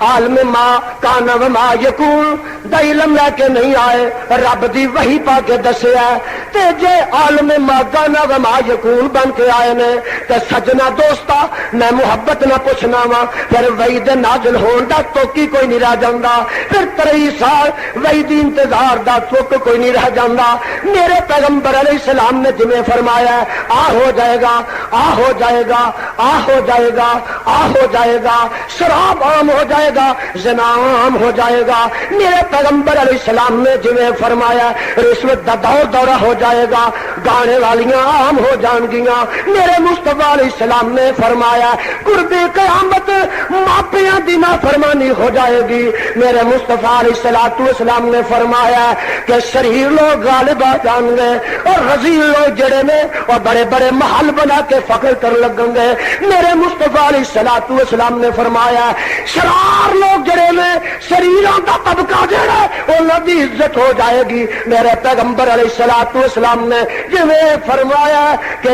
عالم ما کان و ما یکون دا علم لے کے نہیں آئے، رب دی وحی پا کے دسیا۔ تے جے عالم ما کان و ما یکون بن کے آئے نے تے سجنا دوستا میں محبت نہ پوچھنا وا، پھر وحی دے نازل ہون دا توکی کوئی نہیں رہ جاندا، پھر 23 سال وحی دی انتظار دا توک کوئی نہیں رہ جاندا۔ میرے پیغمبر علیہ السلام نے جویں فرمایا آ ہو جائے گا، آ ہو جائے گا، آ ہو جائے گا، آ ہو جائے گا، شراب عام ہو جائے گا، زنا عام ہو جائے گا۔ میرے پیغمبر علیہ السلام نے جویں فرمایا رشوت دا دور دورہ ہو جائے گا، گانے والیاں عام ہو جان گیاں۔ میرے مصطفیٰ علیہ السلام نے فرمایا قرب قیامت ماپیاں دی نافرمانی ہو جائے گی۔ میرے مصطفیٰ علیہ السلام نے فرمایا کہ شریر لوگ غالب آ جان گے اور رذیل لوگ جڑے نے اور بڑے بڑے محل بنا کے فخر کر لگیں گے۔ میرے مصطفیٰ علیہ السلام نے فرمایا شرار لوگ جڑے نے شریراں دا طبقہ جڑا انہاں دی عزت ہو جائے گی۔ میرے پیغمبر علیہ السلام نے جویں فرمایا کہ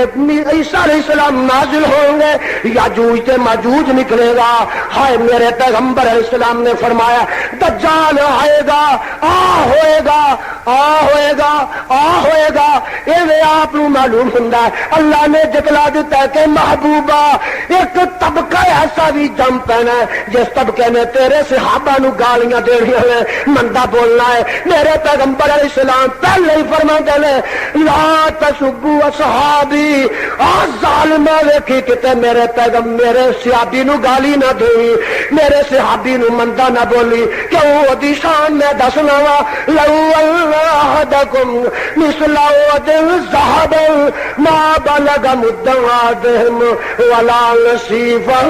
عیسیٰ علیہ السلام نازل ہوں گے، یاجوج تے ماجوج نکلے گا۔ ہائے میرے پیغمبر علیہ السلام نے فرمایا دجال آئے گا، آ ہوئے گا، آ ہوئے گا، آ ہوئے گا۔ ایویں آپ نو معلوم ہوندا ہے اللہ نے جتلا دیتا ہے کہ محبوبہ ایک طبقہ ایسا بھی جم پینا ہے جس طبقے نے تیرے صحابہ نو گالیاں دینیاں ہیں، مندا بولنا ہے۔ میرے پیغمبر علیہ السلام پہلے ہی فرماندے نے لا تسبوا اصحابی، آ ظالما ویکھی کتے میرے پیغمبر میرے صحابی نو گالی نہ دئی، میرے صحابی نو مندا نہ بولی، کیوں دی شان میں دسنا وا لو احدکم مثل احد ذهبا ما بلغ مد احدهم ولا نصيفه۔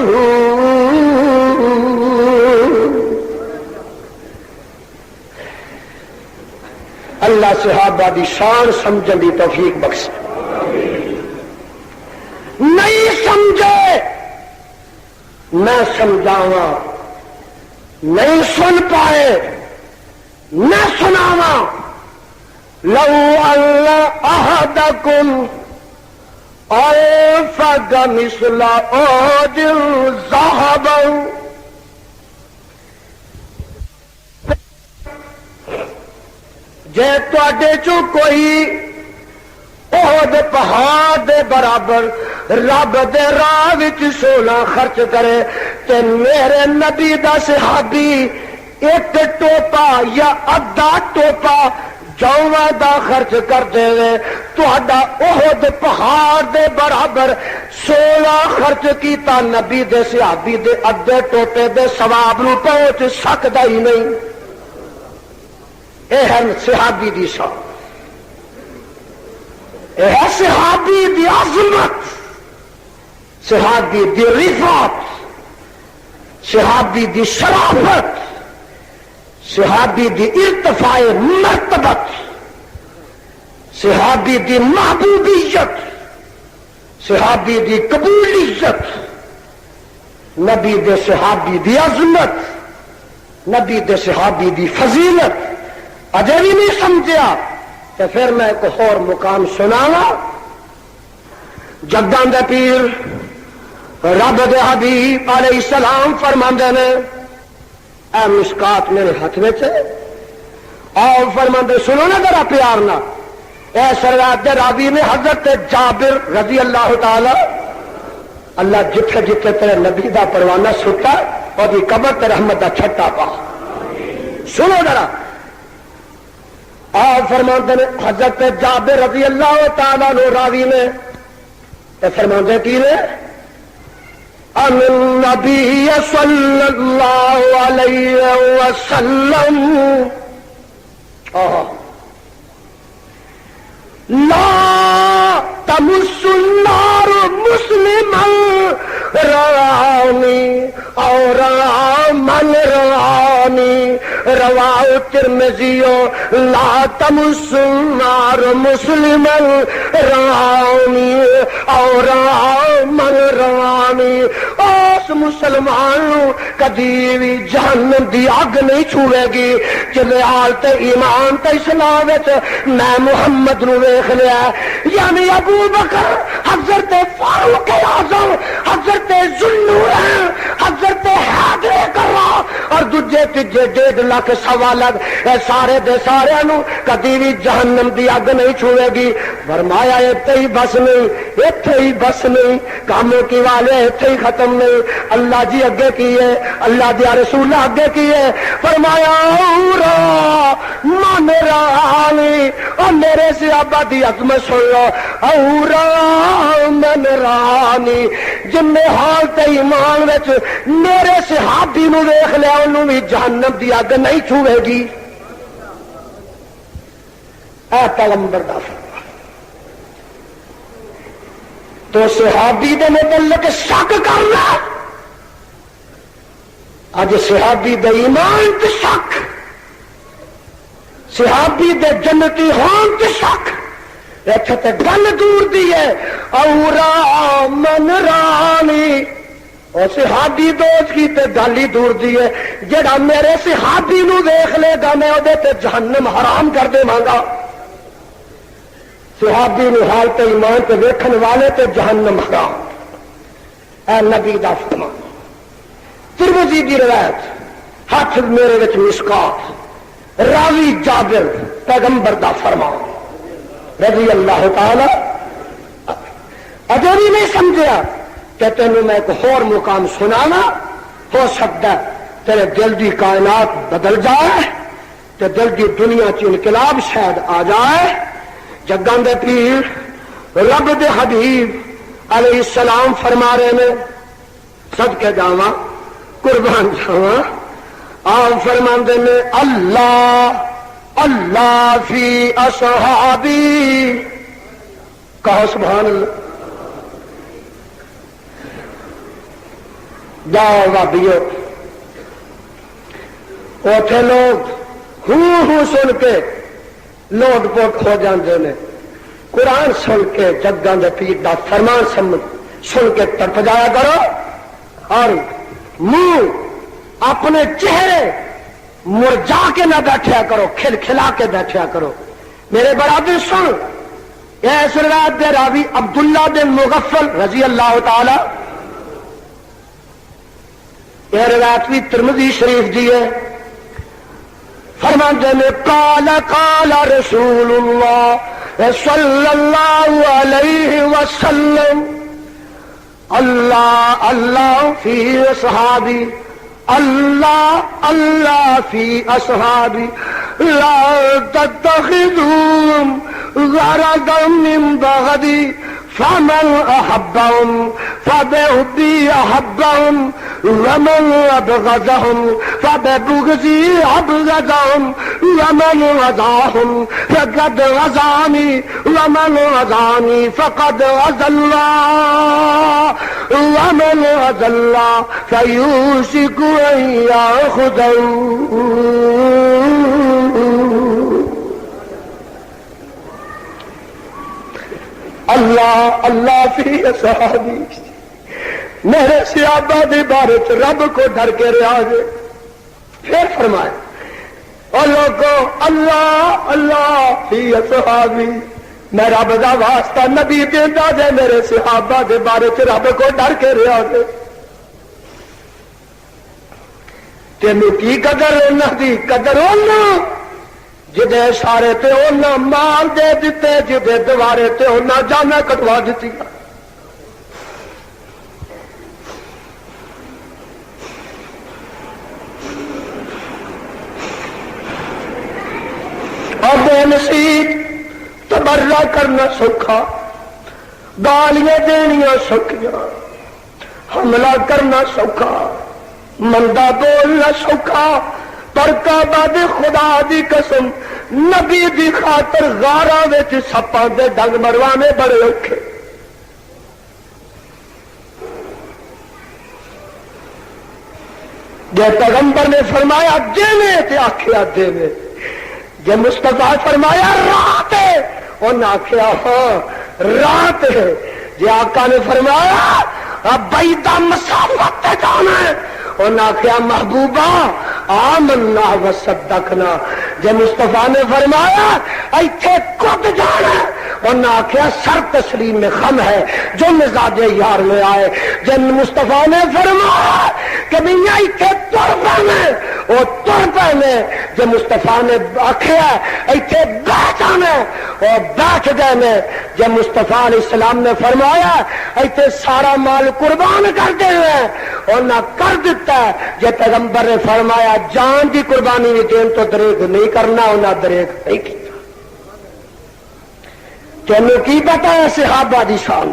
اللہ صحابہ دی شان سمجھن دی توفیق بخشے۔ نہیں سمجھے میں سمجھاواں، نہیں سن پائے میں سناواں۔ لو ان احدکم انفق مثل احد ذهبا، جے تواڈے چوں کوئی احد پہاڑ دے برابر رب دے راہ وچ سونا خرچ کرے تے میرے نبی دا صحابی ایک ٹوپا یا ادھا ٹوپا جوواں دا خرچ کر دے تہاڈا احد پہاڑ دے برابر سونا خرچ کیتا نبی دے صحابی دے ادھے ٹوپے دے ثواب نو پہنچ سکدا ہی نہیں۔ اے ہے صحابی دی شان، اے ہے صحابی دی عظمت، صحابی دی رفعت، صحابی دی شرافت، صحابی دی ارتفاع مرتبت، صحابی دی محبوبیت، صحابی دی قبولیت، نبی دے صحابی دی عظمت، نبی دے صحابی دی فضیلت اجے بھی نہیں سمجھیا تو پھر میں ایک اور مقام سناوا۔ جگاں دے پیر رب دے حبیب علیہ السلام فرماندے نے، اے مشکات میرے ہاتھ میں سے اور فرماندے سنو نا ذرا پیار نہ، اے سرور دے راوی نے حضرت جابر رضی اللہ تعالی، اللہ جتھے جتھے تیرے نبی دا پروانہ ستا اور دی قبر تے رحمت دا چھٹا پا۔ سنو ذرا، اور فرماندے نے حضرت جابر رضی اللہ تعالی عنہ راوی نے فرماندے کی نے ان النبی صلی اللہ علیہ وسلم لا تمس النار مسلما رآنی اور من رآنی، رواه الترمذی لا تمس النار مسلما رآنی اور من رآنی۔ اس مسلمان نو کدی بھی جہنم دی اگ نہیں چھوے گی جلے حالت ایمان تے اسلام وچ میں محمد نو ویکھ لیا، یعنی ابو بکر، حضرت فاروق اعظم، حضرت ذوالنورین، حضرت حیدر کرار اور دوجے تیجے 1.5 لاکھ سوا لاکھ سارے دے سارے نو کدی بھی جہنم دی اگ نہیں چھوے گی۔ فرمایا ایتھے ہی بس نہیں، ایتھے ہی بس نہیں، کاموں کی والے ایتھے ہی ختم نہیں، اللہ جی اگے کی ہے، اللہ دیا رسول اگے کی ہے، فرمایا اورا من رانی، اور میرے صحابہ دی عظمت سن لو، اورا من رانی، جن نے حالت ایمان وچ میرے صحابی نو ویکھ لیا انہوں بھی جہنم دی اگ نہیں چھوے گی۔ اے پیغمبر دا فرمان، تو صحابی دے متعلق شک کرنا، اج صحابی دے ایمان تے شک، صحابی دے جنتی ہون تے شک، ایتھے تے گل دور دی ہے، اورا من رانی، اور صحابی دوست کی تے گل ہی دور دی ہے، جڑا میرے صحابی نو دیکھ لے گا میں اودے تے جہنم حرام کر دے مانگا۔ صحابی نو حالت ایمان تے ویکھن والے تے جہنم حرام، اے نبی دا فرمان۔ ترمذی دی روایت، ہاتھ میرے وچ مشکات، راوی جابر، پیغمبر دا فرمان رضی اللہ تعالی۔ اجے بھی نہیں سمجھیا کہ تینوں میں ایک اور مقام سنانا، ہو سکتا ہے تیرے دل دی کائنات بدل جائے، تے دل دی دنیا چ انقلاب شاید آ جائے۔ جگاں دے پیر رب دے حبیب علیہ السلام فرما رہے نے، صدقے جاواں قربان جاواں، آپ فرماندے نے اللہ اللہ فی اصحابی، کہو سبحان اللہ۔ جاؤ بابیو، اوتھے لوگ ہوں سن کے لوٹ پوٹ ہو جاندے نے، قرآن سن کے جگاں دے پیر دا فرمان سن کے تڑپ جایا کرو، اور منہ اپنے چہرے مرجا کے نہ بیٹھیا کرو، کھل کھلا کے بیٹھیا کرو۔ میرے برادر سن، اس روایت دے راوی عبداللہ بن مغفل رضی اللہ تعالی، یہ روایت بھی ترمذی شریف دی ہے، فرماتے ہیں قال قال رسول اللہ صلی اللہ علیہ وسلم، اللہ اللہ فی اصحابی، اللہ اللہ فی اصحابی، لا تتخذوهم غرضا من بغضی، فمن احبهم فبحبی احبهم، ومن ابغضهم فببغضی ابغضهم، ومن رضاهم فقد رضانی، ومن رضانی فقد رضى الله، ومن رضى الله فيوشك ان ياخذه۔ اللہ اللہ فی اصحابی، میرے صحابہ دی بارے رب کو ڈر کے رہا جے۔ پھر فرمائے اور لوگوں اللہ اللہ فی اصحابی، میں رب دا واسطہ نبی دینا جے میرے صحابہ دے بارے رب کو ڈر کے رہا جے۔ تینوں کی قدر انہاں دی قدر انہاں جدے اشارے تے انہاں مال دے دیتے، جدے دوارے تے انہاں جانا کٹوا دیتی۔ اور بے نصیب تبرہ کرنا سوکھا، گالیاں دینیاں سوکھیاں، حملہ کرنا سوکھا، مندہ بولنا سوکھا، پر کعبہ دی خدا دی قسم نبی دی خاطر غاراں وچ سپاں دے ڈنگ مروانے بڑے اوکھے۔ جے پیغمبر نے فرمایا دینے تے آکھیا دینے، جے مصطفیٰ فرمایا رات ہے انہاں آکھیا ہاں رات ہے، جے آقا نے فرمایا بعیدہ مسافت تے جانا ہے. انہاں آخیا محبوبہ آمنا وصدقنا. جے مصطفیٰ نے فرمایا ایتھے کد جانا ہے، انہاں آخیا سر تسلیم میں خم ہے جو مزاج یار میں آئے. جے مصطفیٰ نے فرمایا کہ میاں ایتھے تر پانے وہ تر پانے. جے مصطفیٰ نے آخیا ایتھے بیٹھ جانا وہ بیٹھ جانے. جے مصطفیٰ علیہ السلام نے فرمایا ایتھے سارا مال قربان کر دے انہاں کر دیتا. جے پیغمبر نے فرمایا جان دی قربانی بھی دین تو دریغ نہیں کرنا انہاں دریغ نہیں کیتا. تینوں کی پتا ہے صحابہ دی شان؟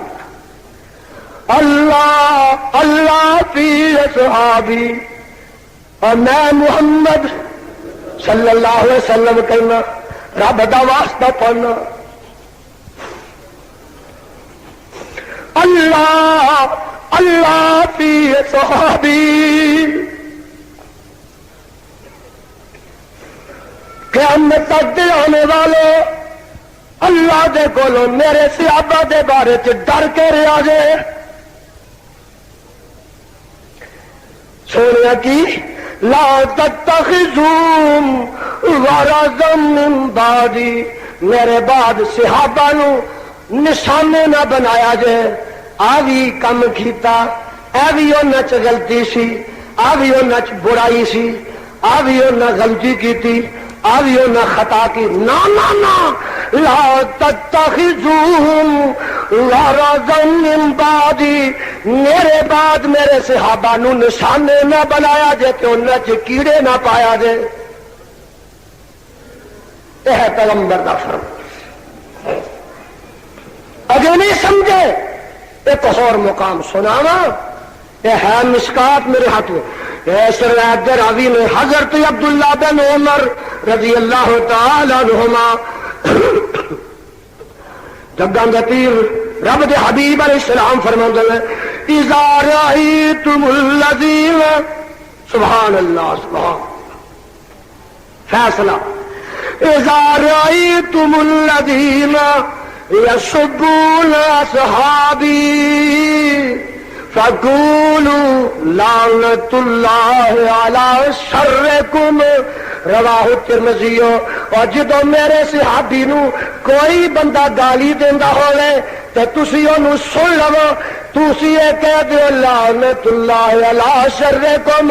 اللہ اللہ فی صحابی اور میں محمد صلی اللہ علیہ وسلم کہنا رب دا واسطہ پڑھنا. اللہ اللہ فی صحابی. قیامت تک دے آنے والے اللہ دے کولوں میرے صحابہ دے بارے چ ڈر کے رہا جے. سونے کی لا تتخذوم غرضا من بعدی، میرے بعد صحابہ نو نشانے نہ بنایا جے. آ بھی کم کیتا، اے بھی انہاں چ غلطی سی، آ بھی انہاں چ برائی سی، آ بھی انہاں غلطی کیتی، آ بھی انہاں خطا کی. نا نا نا لا تتخذوہم غرضا من بعدی، میرے بعد میرے صحابہ نو نشانے نہ بنایا جے کہ انہاں چ کیڑے نہ پایا جے. یہ ہے پیغمبر دا فرمان. اگر نہیں سمجھے ایک اور مقام سنانا، یہ ہے مشکات میرے ہاتھ میں. اس روایت دے راوی نے حضرت عبداللہ بن عمر رضی اللہ تعالی عنہما جگاں دے پیر رب دے حبیب علیہ السلام فرماندے ہیں اذا رأیتم الذین، سبحان اللہ سبحان فیصلہ، اذا رأیتم الذین یسبون اصحابی فقولوا لعنت اللہ علی شرکم. رواہ ترمذی. اور جدو میرے صحابی نو کوئی بندہ گالی دیندا ہوے تے تسی اونوں سن لو، تسی یہ کہہ دیو لعنت اللہ علی شرکم.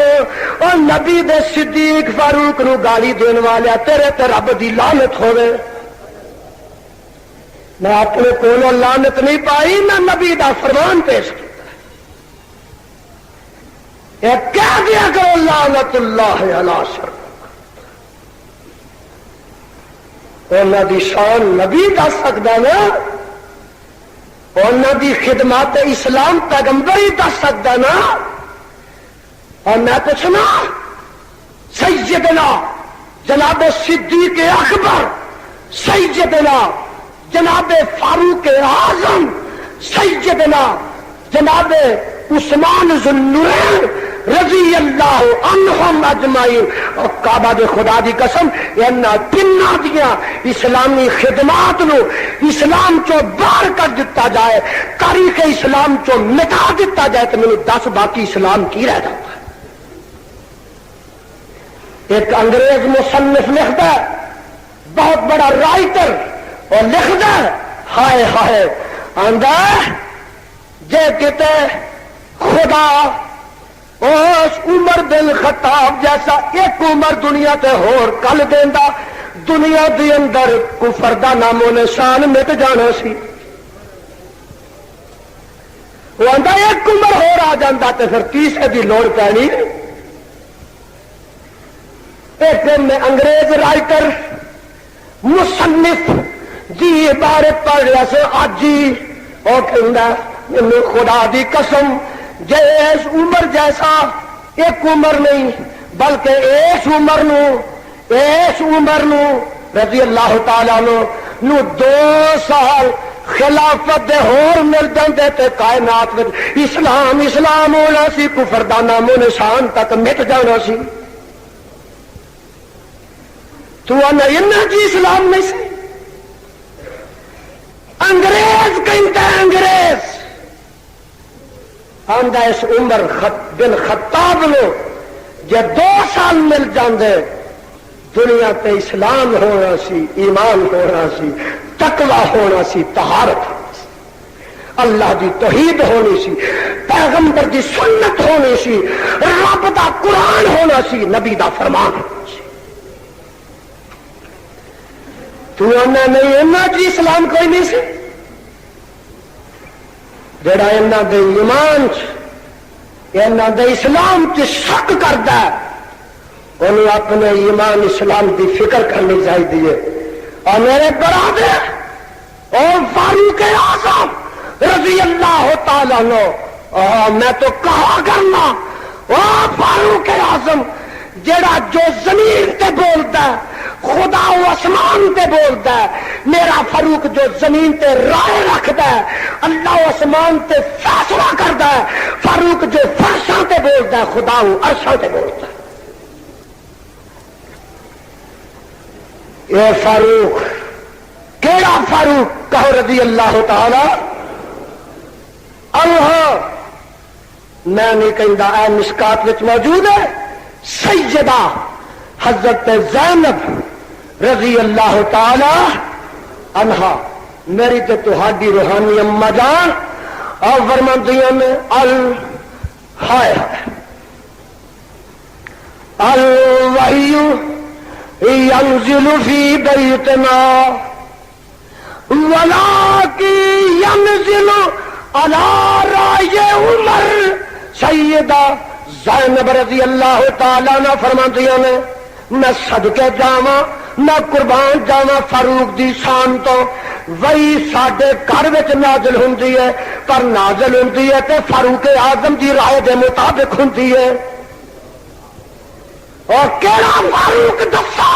اور نبی دے صدیق فاروق نو گالی دین والے تیرے تے رب دی لعنت ہوے. میں اپنے کولوں لعنت نہیں پائی، میں نبی دا فرمان پیش کیا. کہہ دیا کرو لعنت اللہ علی شرک. انہاں دی شان نبی دس سکتا نا، انہاں دی خدمات اسلام پیغمبر ہی دس سکتا نا. اور میں پوچھنا سیدنا جناب صدیق اکبر، سیدنا جناب فاروق اعظم، سیدنا جناب عثمان ذو النورین رضی اللہ عنہم اجمعین. اور کعبہ دے خدا دی قسم انہاں تنہاں دیاں اسلامی خدمات نو اسلام چو باہر کر دیتا جائے، تاریخ اسلام چو مٹا دیتا جائے تو مینوں دس باقی اسلام کی رہ جاتا ہے. ایک انگریز مصنف لکھتا ہے، بہت بڑا رائٹر، اور لکھتا ہے ہائے ہائے آندا جے کتے خدا اس عمر بن خطاب جیسا ایک عمر دنیا تے ہور کل دیندا، دنیا دی اندر کفر دا نام و نشان مٹ جانا سی. وہ آندا ایک عمر ہور آ جاندا تے پھر تیسرے دی لوڑ پینی. ایک دن میں انگریز رائٹر مصنف جی عبارت پڑھ رہا سے آج جی اور کہندا میں خدا دی قسم جے اس عمر جیسا ایک عمر نہیں بلکہ اس عمر نو رضی اللہ تعالی عنہ نو 2 سال خلافت دے ہور مل جاندے تے کائنات وچ اسلام اسلام ہونا سی، کفر دا نام و نشان تک مٹ جانا سی. تو انہاں جی اسلام نہیں سی. انگریز کہتا ہے انگریز آندا اس عمر بن خطاب نو جے 2 سال مل جاندے دنیا تے اسلام ہونا سی، ایمان ہونا سی، تقوی ہونا سی، طہارت ہونا سی، اللہ دی توحید ہونی سی، پیغمبر دی سنت ہونی سی، رب دا قرآن ہونا سی، نبی دا فرمان ہونا سی۔ تو انہاں نہیں انہاں جی اسلام کوئی نہیں سی، جڑا انہاں دے ایمان انہاں دے اسلام تے شک کردا ہے انہوں اپنے ایمان اسلام دی فکر کرنی چاہیے۔ اور میرے برادر اور فاروق اعظم رضی اللہ تعالیٰ عنہ، میں تو کہا کرنا او فاروق اعظم جڑا جو زمین تے بولتا ہے خدا و آسمان تے بولتا ہے، میرا فاروق جو زمین تے رائے رکھتا ہے اللہ و آسمان تے فیصلہ کرتا ہے، فاروق جو فرشاں تے بولتا ہے خدا و عرشاں تے بولتا ہے۔ اے فاروق کیڑا فاروق کہو رضی اللہ تعالی عنہ، میں نہیں کہندا اے مشکات وچ موجود ہے سیدہ حضرت زینب رضی اللہ تعالی عنہا، میری تے تہاڈی روحانی اما جان اور فرماندیاں نے ہائے الوحی ينزل في بيتنا ولكن ينزل على رأي عمر، سیدہ زینب رضی اللہ تعالیٰ عنہ فرماندیاں نے میں صدقے جاواں میں قربان جاواں فاروق دی شان تو، وہی ساڈے گھر وچ نازل ہوندی ہے پر نازل ہوندی ہے تے فاروق اعظم دی رائے دے مطابق ہوندی ہے۔ اور کیڑا فاروق دسا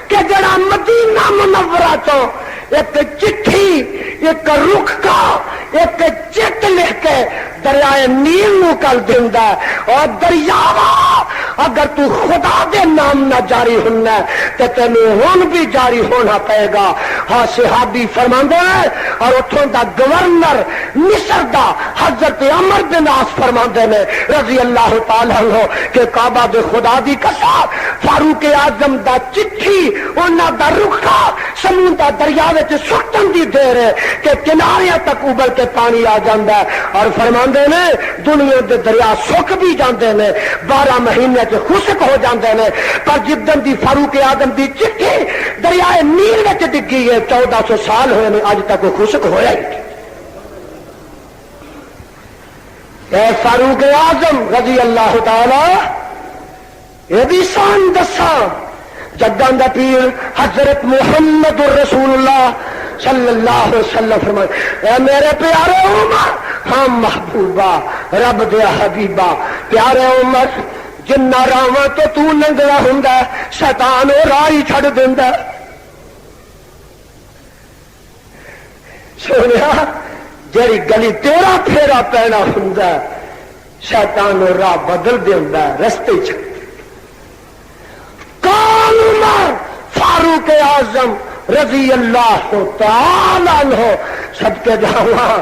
کہ جڑا مدینہ منورہ تو ایک چٹھی ایک رخ کا ایک چٹ لکھ کے دریائے نیل نو کل دیندا ہے، اور دریاوا اگر تو خدا دے نام نہ جاری ہونا تے تینوں ہن بھی جاری ہونا پائے گا۔ ہاں صحابی فرماندے ہیں اور اتھوں دا گورنر مصر دا حضرت عمر بن عاص فرماندے نے رضی اللہ تعالی عنہ کہ کعبہ دے خدا دی قسم فاروق اعظم دا چٹھی انہاں دا رخا سمندر دریا وچ سٹن دی دیر ہے کہ کناریاں تک ابل کے پانی آ جاندا ہے، اور فرماندے نے دنیا دے دریا سک بھی جاندے نے 12 مہینے چ خشک ہو جاندے نے، پر جدن دی فاروق اعظم دی چٹھی دریائے نیل وچ ڈگی ہے 1400 سال ہوئے نے اج تک وہ خشک ہویا ہی نہیں۔ اے فاروق اعظم رضی اللہ تعالی یہ بھی شان دساں جداں دا پیر حضرت محمد رسول اللہ صلی اللہ علیہ وسلم فرمائے اے میرے پیارے عمر، ہاں محبوبہ رب دیا حبیبہ پیارے عمر جنہ راواں تو تو لنگڑا ہوندا شیطان او راہ ہی چھڈ دیندا، سونیا جیڑی گلی تیرا پھیرا پینا ہوندا شیطان او راہ بدل دیندا رستے چ۔ کون عمر فاروق اعظم رضی اللہ تعالی عنہ سب کے جاواں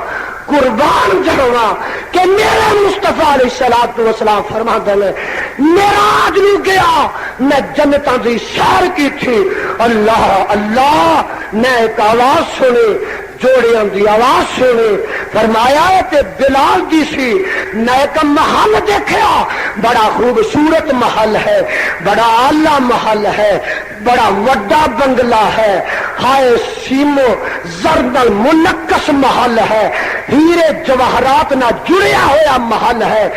قربان جاواں کہ میرے مصطفیٰ علیہ الصلوۃ والسلام فرماتے ہیں معراج نو گیا میں جنتاں دی سیر کی تھی، اللہ اللہ میں ایک آواز سنی جوڑیاں دی آواز سنی، فرمایا تے بلال دی سی، میں ایک محل دیکھا بڑا خوبصورت محل ہے، بڑا اعلی محل ہے، بڑا وڈا بنگلہ ہے، ہائے سیمو زرد منقش محل ہے، ہیرے جواہرات نہ جڑیا ہوا محل ہے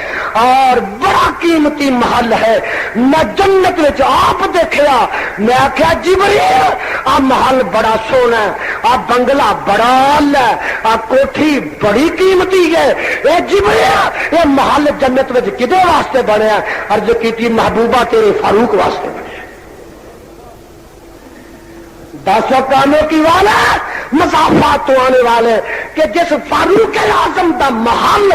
اور بڑا قیمتی محل ہے۔ میں جنت وچ آپ دیکھا، میں آخیا جبریل آ محل بڑا سونا ہے، آ بنگلہ بڑا ہے، آ کوٹھی بڑی قیمتی ہے، اے جبریل یہ محل جنت وچ کدے واسطے بنیا؟ عرض کیتی محبوبہ تیرے فاروق واسطے بنیا۔ 10 کاموں کی والا مسافات تو آنے والے کہ جس فاروق اعظم دا محل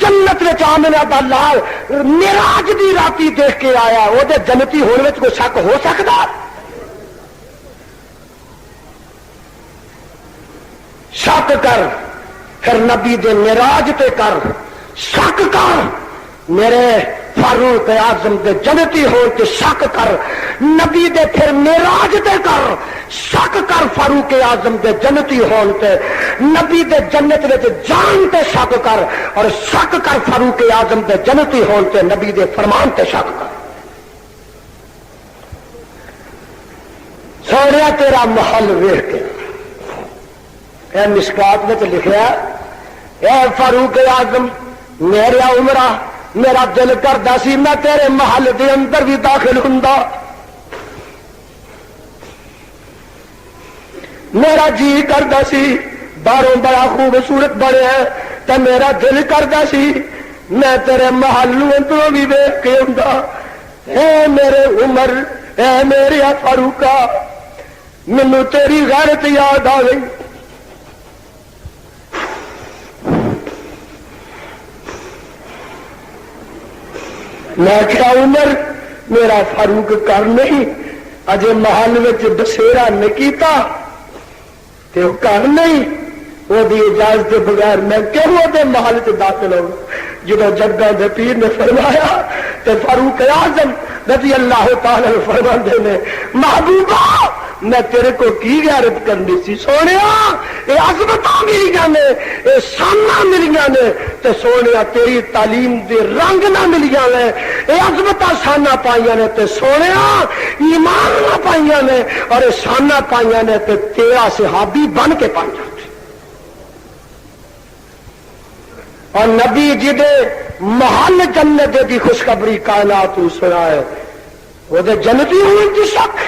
جنت وچ آمنہ دا لال معراج دی راتی دیکھ کے آیا، وہ دے جنتی ہونے وچ کوئی شک ہو سکتا؟ شک کر پھر نبی دے معراج تے کر، شک کر میرے فاروق اعظم دے جنتی ہون تے شک کر نبی دے پھر معراج تے کر شک کر فاروق اعظم دے جنتی ہون تے نبی دے جنت وچ جان تے شک کر اور شک کر فاروق اعظم دے جنتی ہون تے نبی دے فرمان تے شک کر سونے تیرا محل ویکھ کے اے مشکات میں لکھا اے فاروق اعظم میرا عمرہ میرا دل کردا سی میں تیرے محل دے اندر بھی داخل ہوندا میرا جی کردا سی باہروں بڑا خوبصورت بنے ہے تے میرا دل کردا سی میں تیرے محل نوں اندروں بھی ویکھ کے ہوندا اے میرے عمر اے میرے فاروقہ مینوں تیری غیرت یاد آ گئی میں کیا عمر میرا فاروق کر نہیں اجے محل میں بسیرا نہیں کیتا تے وہ کر نہیں وہ اجازت کے بغیر میں کیوں وہ محل سے داخل ہوں جدو جگہ دے پیر نے فرمایا تے فاروق اعظم رضی اللہ تعالی فرماندے نے محبوبہ میں تیرے کو کی غیرت کرنی سی سونے یہ عظمتاں ملیاں نے یہ شاناں ملیاں نے تے سونے تیری تعلیم دے رنگ نہ ملیاں نے یہ عظمتاں شاناں پائیاں نے تے سونے ایمان نہ پائیاں نے اور یہ شاناں پائیاں نے تے تیرا صحابی بن کے پائیاں اور نبی جی دے محل جنت دی خوشخبری کائنات کو سنائے وہ دے جنتی ہوئی کی شک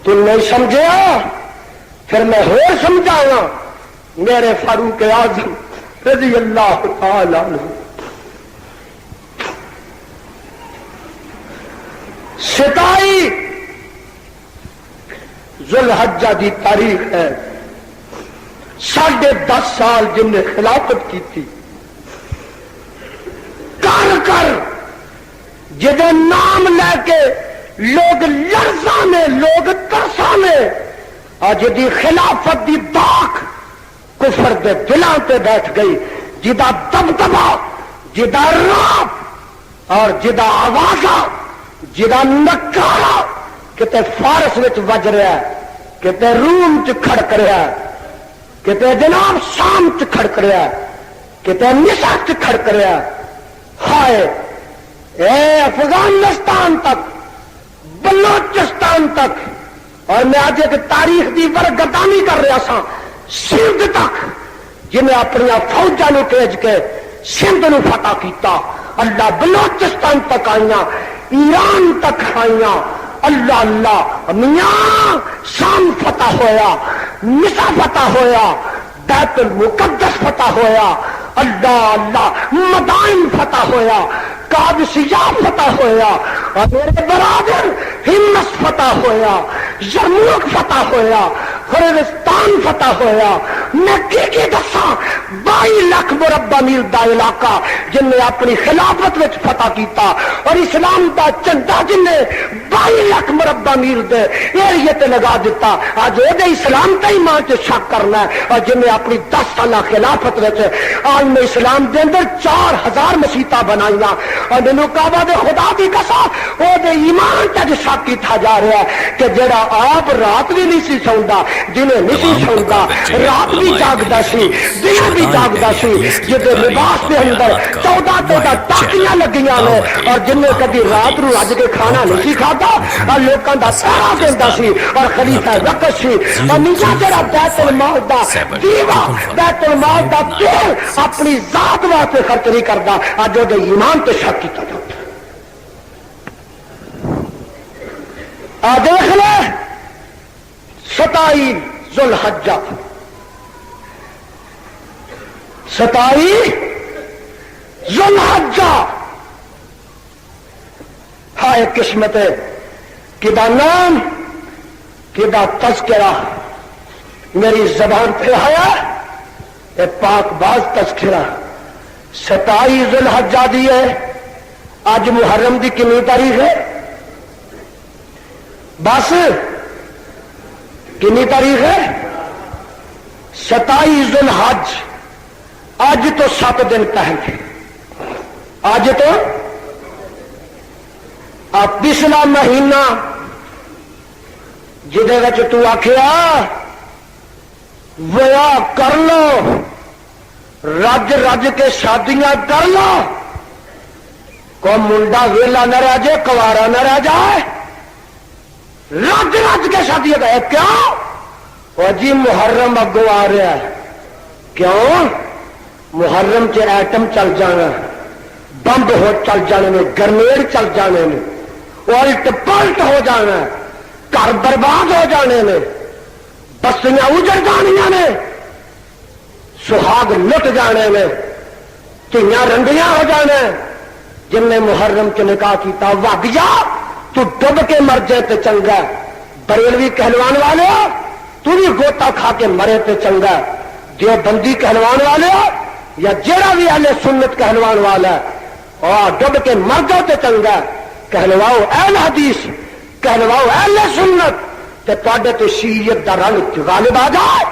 تم نہیں سمجھیا پھر میں اور سمجھاؤں میرے فاروق اعظم رضی اللہ تعالی عنہ ستائی ذوالحجہ دی تاریخ ہے 10.5 سال جن نے خلافت کی تھی کر جدے نام لے کے لوگ لرزانے لوگ ترسانے آج دی خلافت دی داغ کفر دے دلان پہ بیٹھ گئی جدا دبدبا جدا رعب اور جدا آوازہ جدا نکارا کتے فارس وچ وج رہا ہے کتے روم چ کھڑک رہا ہے کتے جناب شام چ کھڑک رہا ہے کتے مصر چ کھڑک رہا ہے ہائے اے افغانستان تک بلوچستان تک اور میں آج ایک تاریخ دی ورگردانی کر رہا سا سندھ تک جنہیں اپنی فوجاں نو بھیج کے سندھ نو فتح کیتا اللہ بلوچستان تک آئیاں ایران تک آئیاں اللہ اللہ میاں شام فتح ہویا مصر فتح ہویا بیت المقدس فتح ہویا اللہ اللہ مدائن فتح ہویا قادسیہ فتح ہویا اور میرے برادر ہمس فتح ہویا یرموک فتح ہویا خرستان فتح ہویا میں کی دساں 22 لاکھ مربع میل دا علاقہ جن نے اپنی خلافت وچ فتح کیتا اور اسلام دا چندا جن نے 22 لاکھ مربع میل دے ایریے تے لگا دیتا اج او دے اسلام تے ایمان تے شک کرنا ہے اور جن نے اپنی 10 سالہ خلافت وچ عالم اسلام دے اندر 4000 مسیتاں بنائیاں اور مینوں کعبہ دے خدا دی قسم او دے ایمان تے شک کیتا جا رہا ہے کہ جڑا آپ رات بھی نہیں سی سوندا دنے نہیں سی سوندا رات بھی جاگدا سی دن بھی جاگدا سی جدے لباس دے اندر 14 ٹاکیاں لگیاں نے اور جن نے کبھی رات نو رج کے کھانا نہیں سی کھادا اور لوکاں دا سارا دیندا سی اور خلیفہ وقت سی اور نیچا جڑا بیت المال دا دیوا بیت المال دا تیل اپنی ذات واسطے خرچ نہیں کردا اج دے ایمان تے شک کیتا جاتا آ دیکھ لے 27 ذوالحجہ 27 ذوالحجہ ہائے قسمت کدا نام کدا تذکرہ میری زبان پہ آیا اے پاک باز تذکرہ 27 ذوالحجہ دی ہے آج محرم دی کنی تاریخ ہے بس کنی تاریخ ہے 27 ذوالحج اج تو 7 دن پہلے اج تو پچھلا مہینہ جہد تو آخیا ویا کر لو رج رج کے شادیاں کر لو کو منڈا ویلا نہ رہ جائے کوارا نہ رہ جائے رج رج کے شادیاں گئے کیوں وہ جی محرم اگوں آ رہا ہے کیوں محرم چ ایٹم چل جانا بمب ہو چل جانے میں گرنیڈ چل جانے میں الٹ پلٹ ہو جانا گھر برباد ہو جانے میں بستیاں اجڑ جانیاں نے سہاگ لٹ جانے میں دھیاں رنگیاں ہو جانا جن نے محرم کے نکاح کیتا وگ جا تو ڈب کے مر جائے تو چنگا بریلوی کہلوان والے تو بھی گوتا کھا کے مرے تو چنگا جو بندی کہلوان والے یا جڑا بھی اہل سنت کہلوان والا اور ڈب کے مر جاؤ تو چنگا کہلواؤ اہل حدیث کہلواؤ اہل سنت تے شریعت دا رنگ غالب آ جائے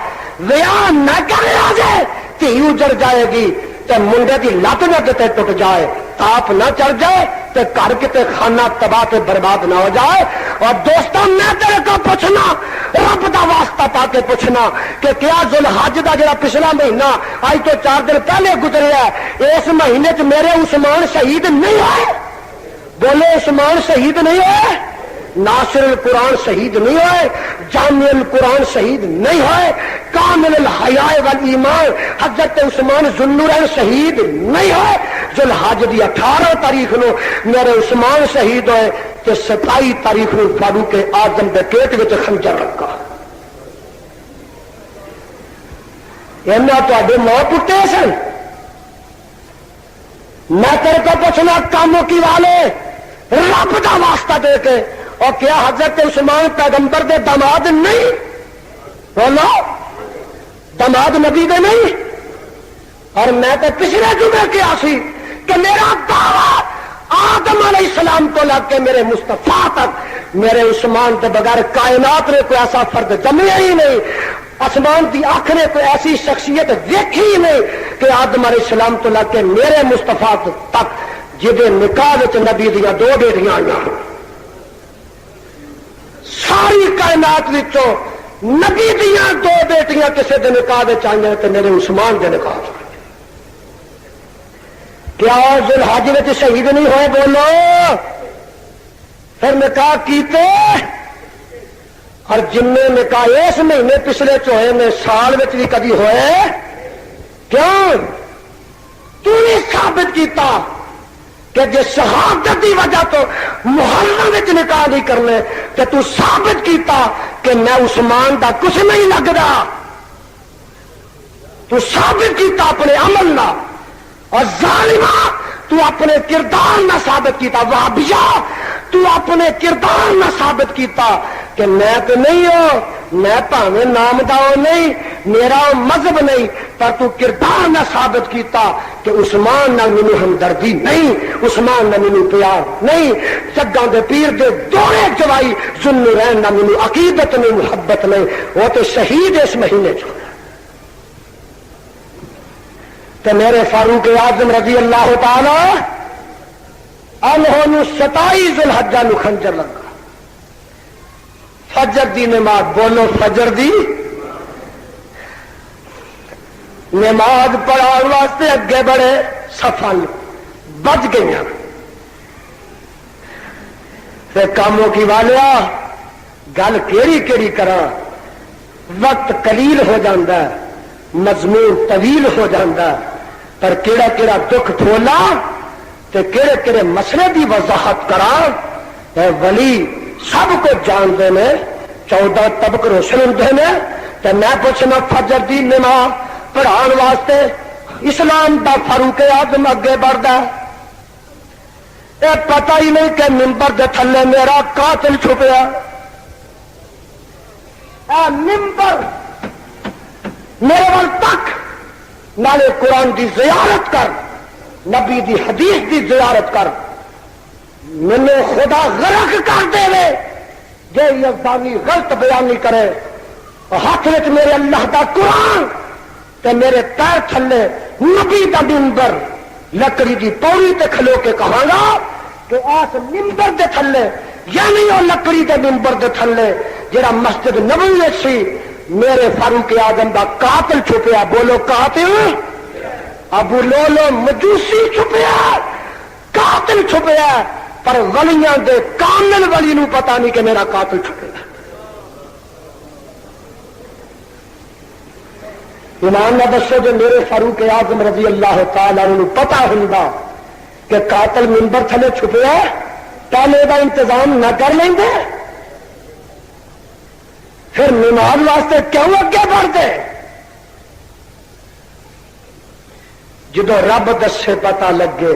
ویاہ نہ کرے آ جائے تھی اجڑ جائے گی تے منڈے کی لت نہ کتے ٹوٹ جائے تاپ نہ چڑھ جائے تے گھر کتے خانہ تباہ تے برباد نہ ہو جائے اور دوستوں میں تیرے کو پوچھنا رب دا واسطہ پا کے پوچھنا کہ کیا ذوالحج دا جڑا پچھلا مہینہ آج تو 4 دن پہلے گزریا ہے اس مہینے چ میرے عثمان شہید نہیں ہوئے بولے عثمان شہید نہیں ہوئے ناصر القرآن شہید نہیں ہوئے جامع القرآن شہید نہیں ہوئے کامل الحیاء والایمان حضرت عثمان ذوالنورین شہید نہیں ہوئے ذوالحج دی 18 تاریخ نو میرے عثمان شہید ہوئے تے 27 تاریخ نو فاروق اعظم دے پیٹ وچ خنجر رکھا اینا تواڈے ماں پٹے سن میں تیرے کو پوچھنا کاموں کی والے رب دا واسطہ دے کے اور کیا حضرت عثمان پیغمبر دے داماد نہیں بولو داماد نبی دے نہیں اور میں تو پچھلے جمعے کیا سی کہ میرا دعویٰ آدم علیہ السلام تو لگ کے میرے مصطفیٰ تک میرے عثمان کے بغیر کائنات نے کوئی ایسا فرد جمیا ہی نہیں آسمان دی آنکھ نے کوئی ایسی شخصیت دیکھی ہی نہیں کہ آدم علیہ السلام تو لگ کے میرے مصطفیٰ تک جہے نکاح نبی دیا 2 بیٹیاں آئی ساری کائنات وچوں نبی دیا 2 بیٹیاں کسی دے نکاح آئی تو میرے عثمان دے نکاح کیا ذوالحج میں شہید نہیں ہوئے بولو پھر نکاح کیتے اور جن نے نکاح اس مہینے پچھلے چوہے میں سال میں بھی کبھی ہوئے کیوں تو نے ثابت کیتا کہ جس شہادت کی وجہ تو محرم میں نکاح نہیں کرنے کہ تو ثابت کیتا کہ میں عثمان دا کچھ نہیں لگتا تو ثابت کیتا اپنے عمل نہ اور ظالمہ تو اپنے کردار نہ ثابت کیتا وہابیا تو اپنے کردار نہ ثابت کیتا کہ میں تو نہیں ہوں میں پاویں نام داؤ نہیں میرا مذہب نہیں پر تو کردار نہ ثابت کیتا کہ عثمان نہ مینوں ہمدردی نہیں عثمان نہ مینوں پیار نہیں جگاں دے پیر دے دوڑے چوائی ذوالنورین نہ مینوں عقیدت نہیں محبت نہیں وہ تو شہید اس مہینے چ تو میرے فاروق اعظم رضی اللہ تعالی عنہ 27 ذوالحجہ نو خنجر لگا فجر دی نماز بولو فجر دی نماز پڑھاؤ واسطے اگے بڑے صفاں بج گئی پھر کاموں کی والیا گل کیڑی کیڑی کرا وقت قلیل ہو جاندہ مضمون طویل ہو جاندہ پر کیڑا کیڑا دکھ پھولا تے کیڑے کیڑے مسئلے دی وضاحت کرا اے ولی سب کو جانتے ہیں 14 طبق روشن ہوتے ہیں تے میں پوچھنا فجر دی نماز پڑھان واسطے اسلام دا فاروق اعظم اگے بڑھدا اے پتہ ہی نہیں کہ منبر دے تھلے میرا قاتل چھپیا اے منبر میرے ول تک نالے قرآن دی زیارت کر نبی دی حدیث دی زیارت کر مینو خدا غرق کر دے وے جے یزدانی غلط بیانی کرے ہاتھ وچ میرے اللہ دا قرآن تے میرے پیر تھلے نبی دا منبر لکڑی دی پوری تے کھلو کے کہاں گا کہ اس منبر دے تھلے یعنی وہ لکڑی دے منبر دے تھلے جڑا مسجد نبوی سی میرے فاروق اعظم دا قاتل چھپیا. بولو قاتل. ابو لولو مجوسی چھپیا, قاتل چھپیا, پر ولیاں دے کامل ولی نو پتہ نہیں کہ میرا قاتل چھپیا. ایمان نہ دسو جو میرے فاروق اعظم رضی اللہ تعالی عنہ پتہ ہوندا کہ قاتل منبر تھلے چھپیا پہلے دا انتظام نہ کر لیں گے پھر نماز واسطے کیوں اگے بڑھتے؟ جدو رب دسے پتہ لگے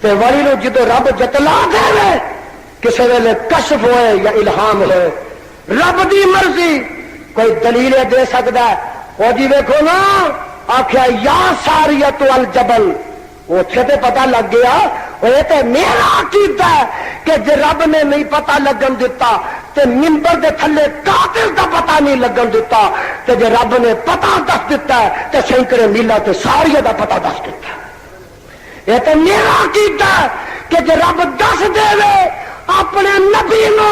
تے ولی نو جدو رب جتلا دے کسی ویلے کشف ہوئے یا الہام ہوئے رب دی مرضی کوئی دلیل دے سکتا ہے. وہ جی دیکھو نا آخیا یا ساریت الجبل اتنے تو پتا لگ گیا یہ تو میرا عقیدہ ہے کہ جی رب نے نہیں پتا لگن دیتا تے منبر دے تھلے قاتل دا پتا نہیں لگن دیتا تے جی رب نے پتا دس دیتا ہے تے سینکڑے میلا تے ساریہ دا پتا دس دیتا ہے. یہ تو میرا عقیدہ ہے کہ جی رب دس دے اپنے نبی نو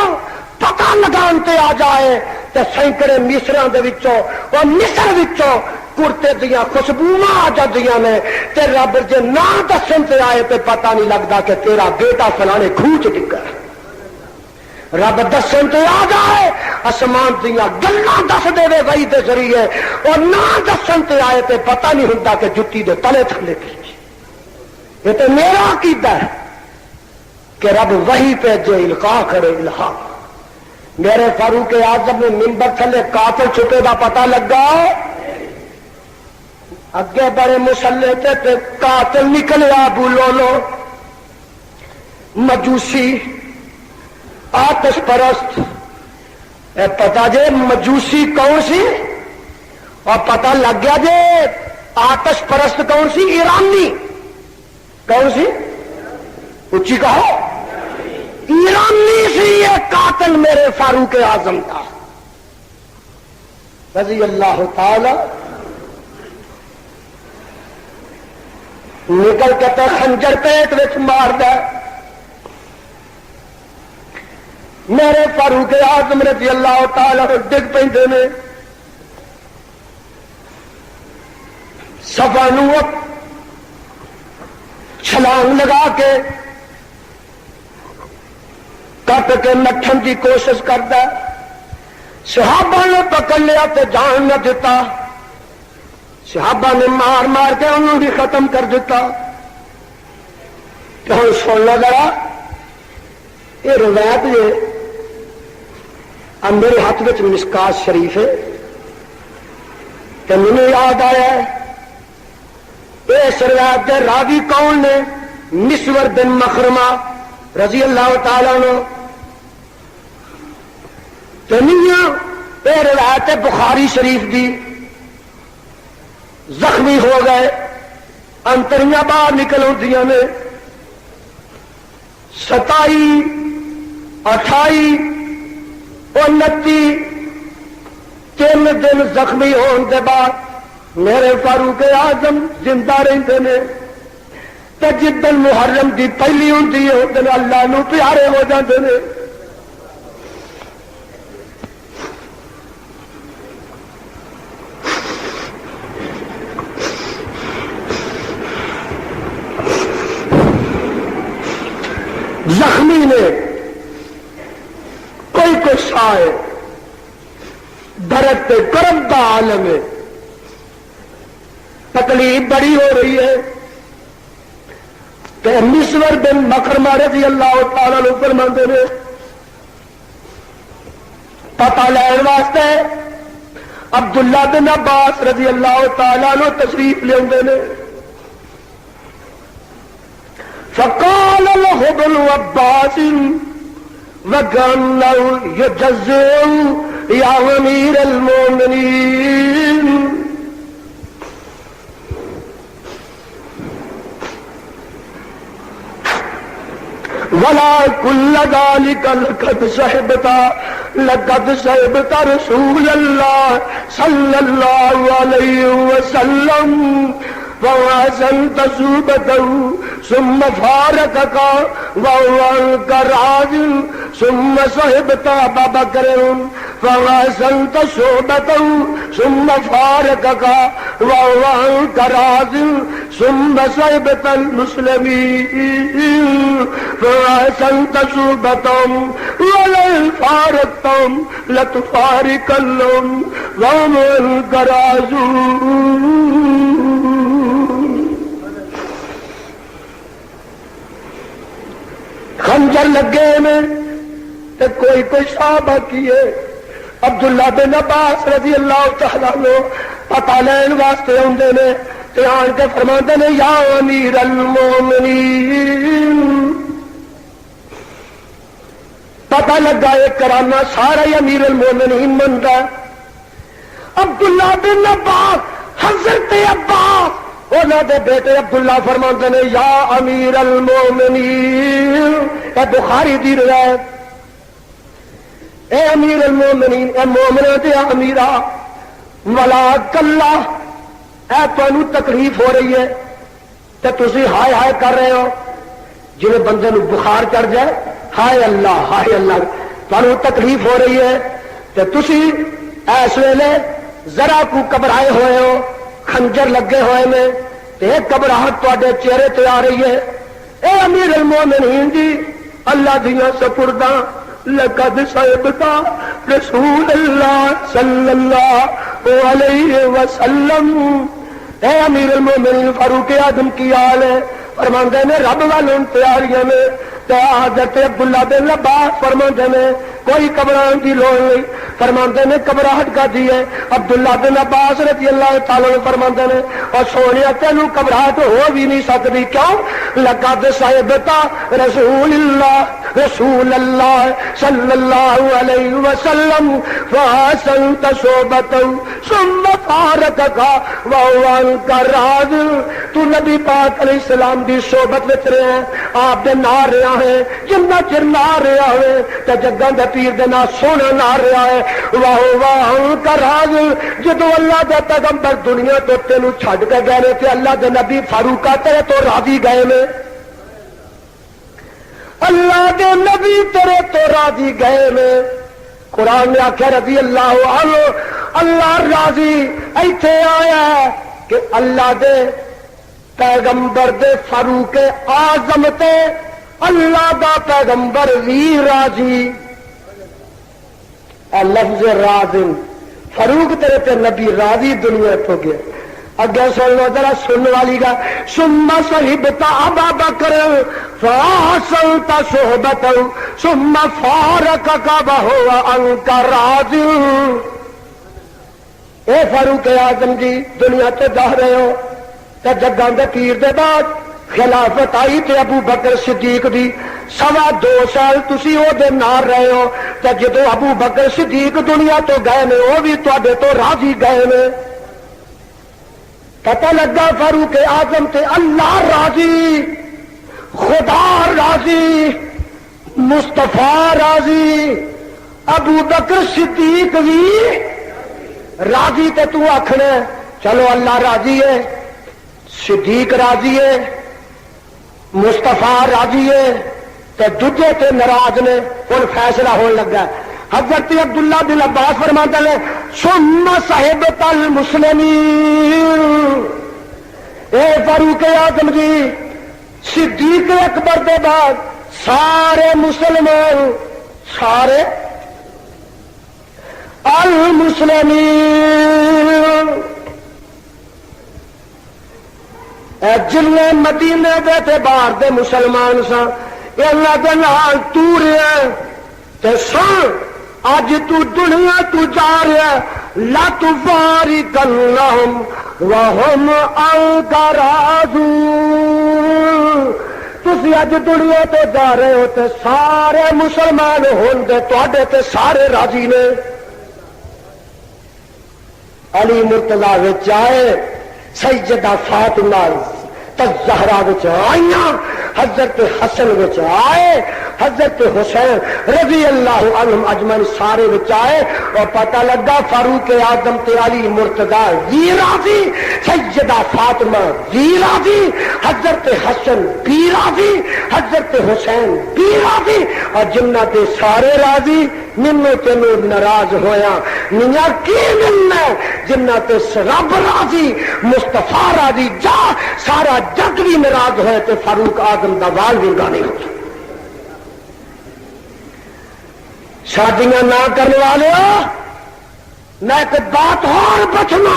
پتا لگان تے آ جائے تے سینکڑے مصراں دے وچوں او مصر وچوں کرتے دیاں خوشبوواں آ جاندیاں نے تے رب جے نہ دسن تے آئے تے پتہ نہیں لگدا کہ تیرا بیٹا فلانے کھوہ چ ڈگا. رب دسن تے آ جائے آسمان دیاں گلاں دس دے وحی دے ذریعے اور نہ دسن تے آئے تے پتہ نہیں ہوندا کہ جُتی دے تلے تھلے کی. یہ تے میرا عقیدہ ہے کہ رب وحی پہ جو القاء کرے الہام. میرے فاروق اعظم نے منبر تھلے قاتل چھپے دا پتہ لگا اگے بڑے مسلے تے قاتل نکلیا ابو لولو مجوسی آتش پرست. پتا جے مجوسی کون سی اور پتا لگ گیا جے آتش پرست کون سی ایرانی کون سی اچھی کہو ایرانی سی یہ قاتل میرے فاروق اعظم کا رضی اللہ تعالی. نکل کے تو خنجر پیٹ وچ مار دے میرے فاروق اعظم رضی اللہ تعالی ڈگ پیندے نے صفا نو چھلانگ لگا کے کٹ کے نٹھن کی کوشش کرتا. صحابہ نے پکڑ لیا تو جان نہ دیتا. صحابہ نے مار مار کے انہوں بھی ختم کر دیتا. کہ ہوں سن لو ذرا یہ روایت یہ میرے ہاتھ میں مشکات شریف ہے کہ مجھے یاد آیا ہے اس روایت کے راوی کون نے مسور بن مخرمہ رضی اللہ تعالیٰ عنہ. یہ روایت بخاری شریف دی زخمی ہو گئے انتریاں باہر نکل ہوندیاں نے 27 28 29 3 دن زخمی ہون دے بعد میرے فاروق اعظم زندہ رہتے ہیں. تے جدن محرم دی پہلی ہوندی ہے اودن اللہ نو پیارے ہو جاندے نے. زخمی نے کوئی کچھ آئے درد تے کرم دا عالم ہے تکلیف بڑی ہو رہی ہے. کہ مسور بن مخرمہ رضی اللہ تعالیٰ عنہ فرماندے نے پتہ لین واسطے عبداللہ بن عباس رضی اللہ تعالیٰ عنہ تشریف لے نے. فقال له ابن عباس وكأنه يجزع يا أمير المؤمنين ولا كل ذلك لقد صحبت رسول الله صلى الله عليه وسلم فأحسنت صحبته ثم فارقك وهو عنك راض ثم صحبت أبا بكر فأحسنت صحبته ثم فارقك وهو عنك راض ثم صحبت المسلمين فأحسنت صحبتهم ولئن فارقتهم لتفارقنهم وهم عنك راضون. خنجر لگے میں تے کوئی صحابہ کیے. عبداللہ بن عباس رضی اللہ تعالیٰ عنہ پتہ لین واسطے آندے نے تے آن کے فرماندے نے یا امیر المومنین. پتہ لگا ایک کرانا سارا ہی امیر المومنین منتا. عبداللہ بن عباس حضرت عباس انہوں دے بیٹے عبداللہ فرماندے نے یا امیر المومنین. اے بخاری دی روایت. اے امیر المومنین اے مومنوں دے امیرا ملاک اللہ اے تانوں تکلیف ہو رہی ہے تے تسی ہائے ہائے کر رہے ہو جی بندے نو بخار چڑھ جائے ہائے اللہ تانوں تکلیف ہو رہی ہے تے تسی اس ویلے ذرا کو گھبرائے ہوئے ہو خنجر لگے ہوئے میں تے گھبراہٹ تواڈے چہرے تے آ رہی ہے. اے امیر المومنین جی اللہ دیاں سپرداں لقد صحبت رسول اللہ صلی اللہ علیہ وسلم. اے امیر المومنین فاروق اعظم کی حال ہے فرماندے نے رب والوں تیاریاں میں تے حضرت عبداللہ بن عباس فرماندے نے کوئی گھبران کی لوڑ نہیں. فرماندے نے گھبراہٹ کا دی ہے. عبداللہ بن عباس رضی اللہ تعالیٰ عنہ فرماندے نے اور سونیا تینوں گھبراہٹ ہو بھی نہیں سکتی. کیوں؟ لقد صحبت رسول اللہ صلی اللہ علیہ وسلم فحسنت صحبته ثم فارقك وهو عنك راض. تو نبی پاک علیہ السلام دی صحبت وچ رہے ہیں آپ دے نال رہا ہے جنہ چر نال رہا ہے تے جگاں دے پیر دے نال سونا نال رہا ہے وهو عنك راض. جدوں اللہ دے پیغمبر دنیا تو تینوں چھڈ کے گئے تے اللہ دے نبی فاروق تیرے تو راضی گئے نے. اللہ دے نبی تیرے تو راضی گئے میں. قرآن نے آخیا رضی اللہ عنہ اللہ راضی ایتھے آیا ہے کہ اللہ دے پیغمبر دے فاروق اعظم تے اللہ دا پیغمبر بھی راضی. لفظ راضی فاروق تیرے تے نبی راضی دنیا تو گیا. اگے سن لو ذرا سننے والی گا. ثم صحبت ابا بکر فحسنت صحبته ثم فارقك وهو عنك راض. اے فاروق اعظم جی دنیا تے جا رہے ہو تے جگاں دے پیر دے بعد خلافت آئی تے ابو بکر صدیق دی 2.25 سال تسی او دے نال رہے ہو تے جدوں ابو بکر صدیق دنیا تو گئے نے او بھی تواڈے تو راضی گئے نے. پتہ لگا فاروق اعظم تے اللہ راضی خدا راضی مصطفیٰ راضی ابو بکر صدیق بھی راضی. تے تو آکھنا چلو اللہ راضی ہے صدیق راضی ہے مصطفیٰ راضی ہے تے دوجے تے ناراض نے. ہن فیصلہ ہون لگا. حضرت عبداللہ بن عباس فرماتے ہیں ثم صحبت المسلمین. اے فاروق اعظم جی صدیق اکبر دے بعد سارے مسلمان سارے المسلمین جن مدینے دے باہر دے مسلمان سن یہ اللہ دے نال تور ہے تے سن اج تو دنیا تو جا رہا لا تفارقنہم وہم عنک راضون. تسی اج دنیا تو جا رہے ہو تے سارے مسلمان ہون دے تواڈے تے سارے راضی نے. علی مرتضی وچ آئے سیدہ فاطمہ زہرا وچ آئیاں حضرت حسن وچ آئے، حضرت حسین رضی اللہ عنہم اجمعین سارے وچ آئے، اور پتہ لگا فاروق اعظم تے علی مرتضی بھی راضی، سیدہ فاطمہ بھی راضی، حضرت حسن بھی راضی، حضرت حسین بھی راضی، اور جنہ تے سارے راضی منو تینو ناراض ہویا نیا کی ملنا جنہ تے رب راضی مصطفیٰ راضی، جا سارا جگ بھی ناراض ہوئے تے فاروق اعظم دا وال بھی گانے ہوتا۔ شادیاں نہ کرنے والے ہو، میں ایک بات اور بچنا،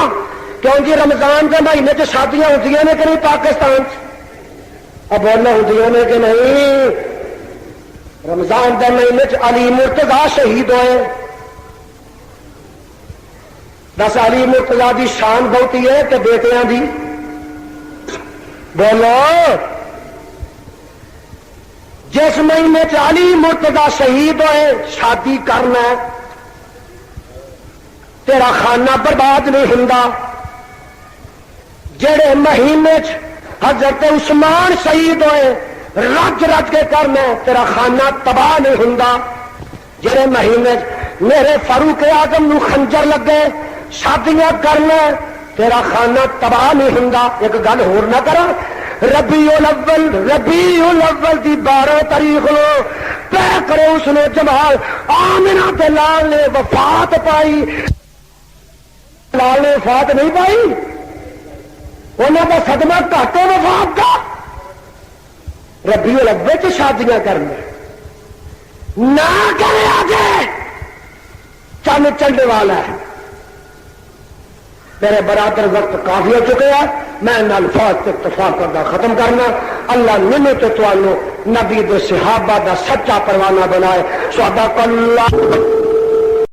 کیونکہ رمضان کے مہینے سے شادیاں ہوتی ہیں کہ نہیں پاکستان سے؟ اب بولنا ہوتی ہیں کہ نہیں، رمضان کے مہینے علی مرتضی شہید ہوئے، بس علی مرتضی کی شان بہت ہی ہے کہ بیٹیاں دی بولو، جس مہینے علی مرتضی شہید ہوئے شادی کرنا ہے، تیرا خانہ برباد نہیں ہوندا، جڑے مہینے حضرت عثمان شہید ہوئے رج رج کے کرنا ہے، تیرا خانہ تباہ نہیں ہوندا، جڑے مہینے میرے فاروق اعظم نو خنجر لگے شادیاں کرنا ہے، تیرا خانہ تباہ نہیں ہوندا۔ ایک گل ہور نہ کرا، ربیع الاول دی 12 تاریخ لو طے کرے اس نے جمال آمنہ تے لال نے وفات پائی، لال نے وفات نہیں پائی، انہوں کا صدمہ گھاٹے وفات کا، ربیع الاول چ شادیاں کرنا نہ کرے، آگے چند چلنے والا ہے۔ میرے برادر وقت کافی ہو چکے ہیں، میں ان الفاظ سے اتفاق کرنا ختم کرنا۔ اللہ مینوں تے تانوں نبی دے صحابہ دا سچا پروانہ بنائے۔ صدق اللہ۔